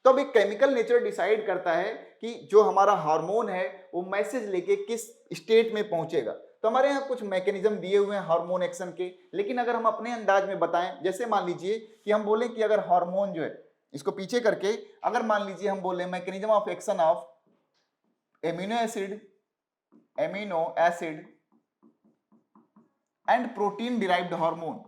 तो अब एक केमिकल नेचर डिसाइड करता है कि जो हमारा हार्मोन है वो मैसेज लेके किस स्टेट में पहुंचेगा। तो हमारे यहाँ कुछ मैकेनिज्म दिए हुए हैं हार्मोन एक्शन के, लेकिन अगर हम अपने अंदाज में बताएं, जैसे मान लीजिए कि हम बोलें कि अगर हार्मोन जो है, इसको पीछे करके अगर मान लीजिए हम बोले mechanism of action of amino acid and protein derived hormone,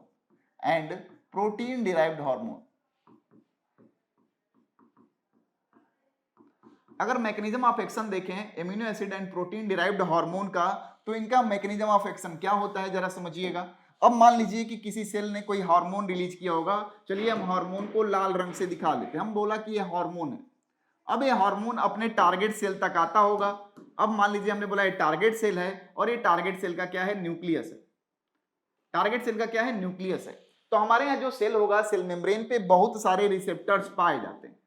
अगर मैकेनिज्म ऑफ एक्शन देखें amino acid and protein derived hormone का, तो इनका मैकेनिज्म ऑफ एक्शन क्या होता है जरा समझिएगा। अब मान लीजिए कि किसी सेल ने कोई हार्मोन रिलीज किया होगा, चलिए हम हार्मोन को लाल रंग से दिखा लेते हैं। हम बोला कि ये हार्मोन है। अब ये हार्मोन अपने टारगेट सेल तक आता होगा। अब मान लीजिए हमने बोला ये टारगेट सेल है, और ये टारगेट सेल का क्या है? न्यूक्लियस है। टारगेट सेल का क्या है? न्यूक्लियस है। तो हमारे यहाँ जो सेल होगा, सेल मेम्ब्रेन पे बहुत सारे रिसेप्टर्स पाए जाते हैं,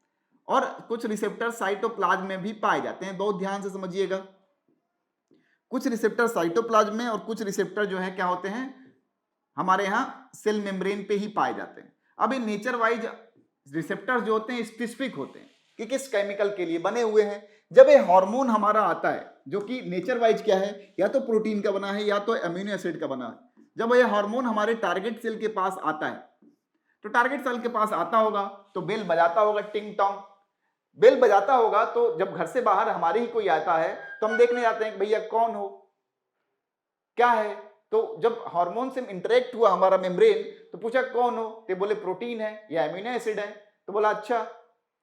और कुछ रिसेप्टर साइटोप्लाज्म में भी पाए जाते हैं। बहुत ध्यान से समझिएगा, कुछ रिसेप्टर साइटोप्लाज्म में और कुछ रिसेप्टर जो है क्या होते हैं? हमारे यहाँ सेल मेम्ब्रेन पे ही पाए जाते हैं। अब ये नेचर वाइज रिसेप्टर्स जो होते हैं स्पेसिफिक होते हैं कि किस केमिकल के लिए बने हुए हैं। जब ये हार्मोन हमारा आता है जो कि नेचर वाइज क्या है, या तो प्रोटीन का बना है या तो अमीनो एसिड का बना है, जब ये हार्मोन हमारे टारगेट सेल के पास आता है, तो टारगेट सेल के पास आता होगा तो बेल बजाता होगा, टिंग टोंग बेल बजाता होगा। तो जब घर से बाहर हमारे ही कोई आता है तो हम देखने जाते हैं कि भैया कौन हो, क्या है। तो जब हार्मोन से इंटरेक्ट हुआ हमारा मेम्ब्रेन, तो पूछा कौन हो, तो बोले प्रोटीन है या एमिनो एसिड है। तो बोला अच्छा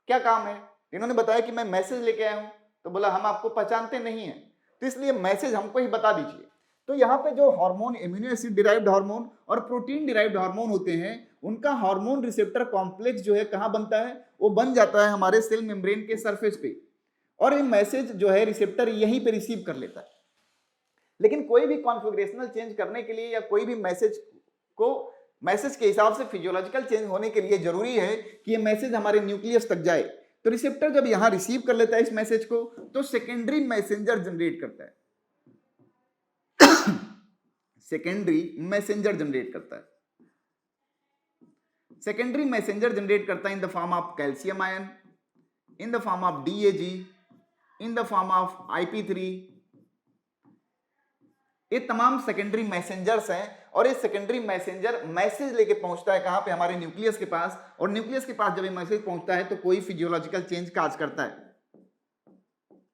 क्या काम है, इन्होंने बताया कि मैं मैसेज लेके आया हूं। तो बोला हम आपको पहचानते नहीं है, तो इसलिए मैसेज हमको ही बता दीजिए। तो यहाँ पे जो hormone amino acid derived hormone और प्रोटीन डिराइव्ड हार्मोन होते हैं, उनका हार्मोन रिसेप्टर कॉम्प्लेक्स जो है कहाँ बनता है? वो बन जाता है हमारे सेल मेम्ब्रेन के सरफेस पे, और ये मैसेज जो है रिसेप्टर यहीं पे रिसीव कर लेता है। लेकिन कोई भी कॉन्फ़िगरेशनल चेंज करने के लिए या कोई भी मैसेज के हिसाब से फिजियोलॉजिकल चेंज होने के लिए जरूरी है कि ये मैसेज हमारे न्यूक्लियस तक जाए। तो रिसेप्टर जब यहां रिसीव कर लेता है इस मैसेज को, तो सेकेंडरी मैसेंजर जनरेट करता है, सेकेंडरी मैसेंजर जनरेट करता है, सेकेंडरी मैसेंजर जनरेट करता है in the form of calcium ion, in the form of DAG, in the form of IP3। ये तमाम सेकेंडरी मैसेंजर्स हैं और ये सेकेंडरी मैसेंजर मैसेज लेके पहुंचता है कहां पे, हमारे न्यूक्लियस के पास। और न्यूक्लियस के पास जब ये मैसेज पहुंचता है तो कोई फिजियोलॉजिकल चेंज काज करता है,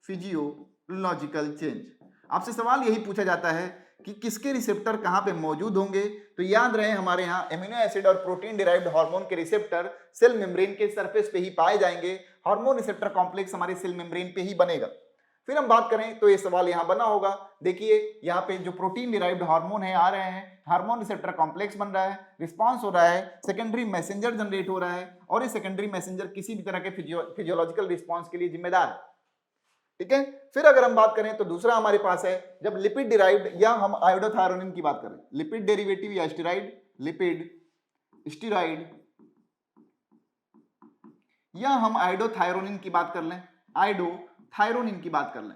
फिजियोलॉजिकल चेंज। आपसे सवाल यही पूछा जाता है कि किसके रिसेप्टर कहां पे मौजूद होंगे, तो याद रहे हमारे यहाँ एमिनो एसिड और प्रोटीन डिराइव्ड हार्मोन के रिसेप्टर सेल मेम्ब्रेन के सरफेस पे ही पाए जाएंगे। हार्मोन रिसेप्टर कॉम्प्लेक्स हमारे सेल मेम्ब्रेन पे ही बनेगा। फिर हम बात करें तो ये सवाल यहाँ बना होगा, देखिए यहाँ पे जो प्रोटीन डिराइव्ड हार्मोन है आ रहे हैं, हार्मोन रिसेप्टर कॉम्प्लेक्स बन रहा है, रिस्पांस हो रहा है, सेकेंडरी मैसेंजर जनरेट हो रहा है और ये सेकेंडरी मैसेंजर किसी भी तरह के फिजियोलॉजिकल रिस्पांस के लिए जिम्मेदार है। ठीक है, फिर अगर हम बात करें तो दूसरा हमारे पास है जब लिपिड डिराइव्ड या हम आयोडोथायरोनिन की बात करें, लिपिड डेरिवेटिव या स्टेरॉइड, लिपिड स्टेरॉइड या हम आयोडोथायरोनिन की बात कर लें, आयोडोथायरोनिन की बात कर लें।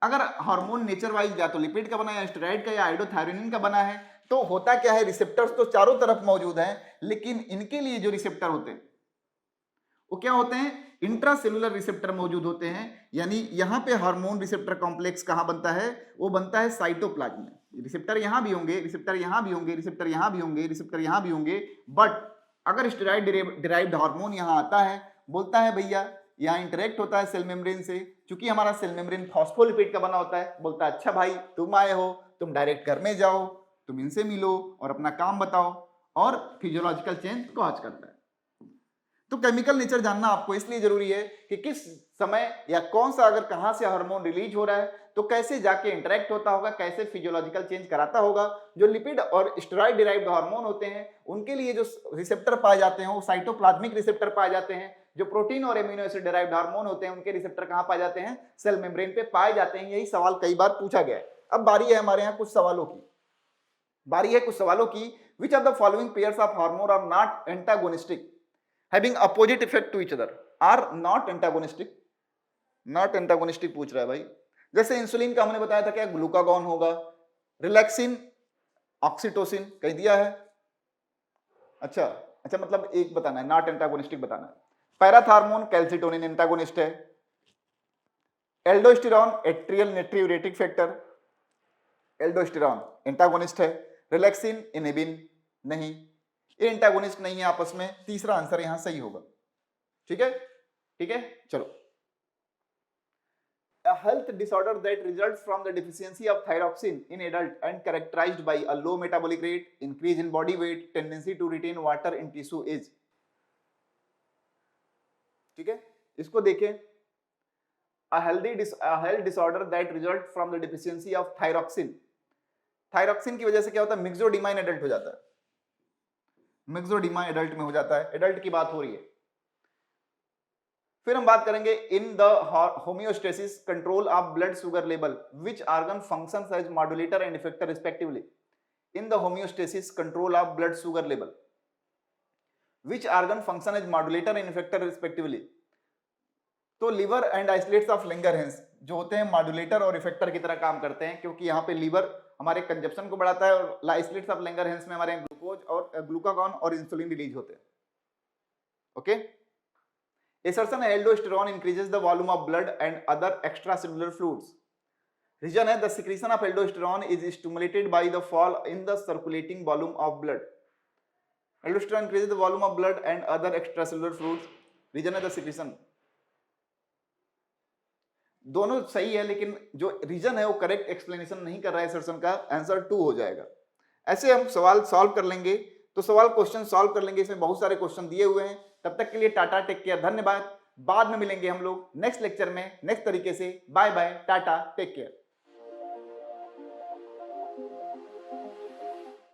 अगर हार्मोन नेचर वाइज या तो लिपिड का बना है या स्टेरॉइड का या आयोडोथायरोनिन का बना है, तो होता क्या है, रिसेप्टर्स तो चारों तरफ मौजूद हैं, लेकिन इनके लिए जो रिसेप्टर होते हैं वो क्या होते हैं, इंट्रासेलुलर रिसेप्टर मौजूद होते हैं। यानी यहां पे हार्मोन रिसेप्टर कॉम्प्लेक्स कहां बनता है, वो बनता है साइटोप्लाज्म में। रिसेप्टर यहां भी होंगे, रिसेप्टर यहां भी होंगे, रिसेप्टर यहां भी होंगे, रिसेप्टर यहां भी होंगे, बट अगर स्टेरॉइड डिराइव्ड हार्मोन यहां आता है, बोलता है भैया यहाँ इंटरेक्ट होता है सेल मेम्ब्रेन से, क्योंकि हमारा सेल मेम्ब्रेन फॉस्फोलिपिड का बना होता है, बोलता है अच्छा भाई तुम आए हो, तुम डायरेक्ट घर में जाओ, तुम इनसे मिलो और अपना काम बताओ, और फिजियोलॉजिकल चेंज कॉज करता है। तो केमिकल नेचर जानना आपको इसलिए जरूरी है कि किस समय या कौन सा अगर कहां से हार्मोन रिलीज हो रहा है तो कैसे जाके इंटरेक्ट होता होगा, कैसे फिजियोलॉजिकल चेंज कराता होगा। जो लिपिड और स्टेरॉइड डिराइव्ड हार्मोन होते हैं उनके लिए जो रिसेप्टर पाए जाते हैं वो साइटोप्लाज्मिक रिसेप्टर पाए जाते हैं। जो प्रोटीन और एमिनो एसिड डिराइव्ड हार्मोन होते हैं उनके रिसेप्टर कहां पाए जाते हैं, सेल मेम्ब्रेन पे पाए जाते हैं। यही सवाल कई बार पूछा गया है। अब बारी है हमारे यहाँ कुछ सवालों की, which of the following pairs of hormone are not antagonistic having opposite effect to each other, are not antagonistic, not antagonistic पूछ रहा है भाई। जैसे इंसुलिन का हमने बताया था क्या, ग्लूकागॉन होगा, रिलैक्सिन ऑक्सीटोसिन कह दिया है। अच्छा मतलब एक बताना है, नॉट एंटागोनिस्टिक बताना है। पैराथार्मोन कैल्सिटोनिन एंटागोनिस्ट है, aldosterone atrial natriuretic factor, aldosterone antagonist है, रिलैक्सिन इनहिबिन नहीं, ये एंटागोनिस्ट नहीं है आपस में। तीसरा आंसर यहां सही होगा। ठीक है, चलो। A health disorder that results from the deficiency of thyroxine in adult and characterized by a low metabolic rate, increase in body weight, tendency to retain water in tissue is। ठीक है, इसको देखें। A health disorder that results from the deficiency of thyroxine, thyroxine की वजह से क्या होता है, मिक्सोडिमा इन एडल्ट हो जाता है, मिक्सोडिमा एडल्ट में हो जाता है। एडल्ट की बात हो रही है। फिर हम बात करेंगे in the homeostasis control of blood sugar level, which organ functions as modulator and effector respectively. In the homeostasis control of blood sugar level, which organ function as modulator and effector respectively. तो liver and isolates of Langerhans जो होते हैं modulator और effector की तरह काम करते हैं, क्योंकि यहाँ पे लीवर हमारे कंजप्शन को बढ़ाता है और आइसोलेट्स ऑफ लैंगरहैंस में हमारे ग्लूकोज और ग्लूकागॉन और इंसुलिन रिलीज होते हैं। Okay, assertion aldosterone increases the volume of blood and other extracellular fluids. Reason है the secretion of aldosterone is stimulated by the fall in the circulating volume of blood. Aldosterone increases the volume of blood and other extracellular fluids. Reason है the secretion. दोनों सही है, लेकिन जो reason है वो correct explanation नहीं कर रहा है assertion का, आंसर 2 हो जाएगा। ऐसे हम सवाल सॉल्व कर लेंगे, तो सवाल क्वेश्चन सॉल्व कर लेंगे, इसमें बहुत सारे क्वेश्चन दिए हुए हैं। तब तक के लिए टाटा, टेक केयर, धन्यवाद। बाद में मिलेंगे हम लोग नेक्स्ट लेक्चर में नेक्स्ट तरीके से। Bye bye, tata, take care.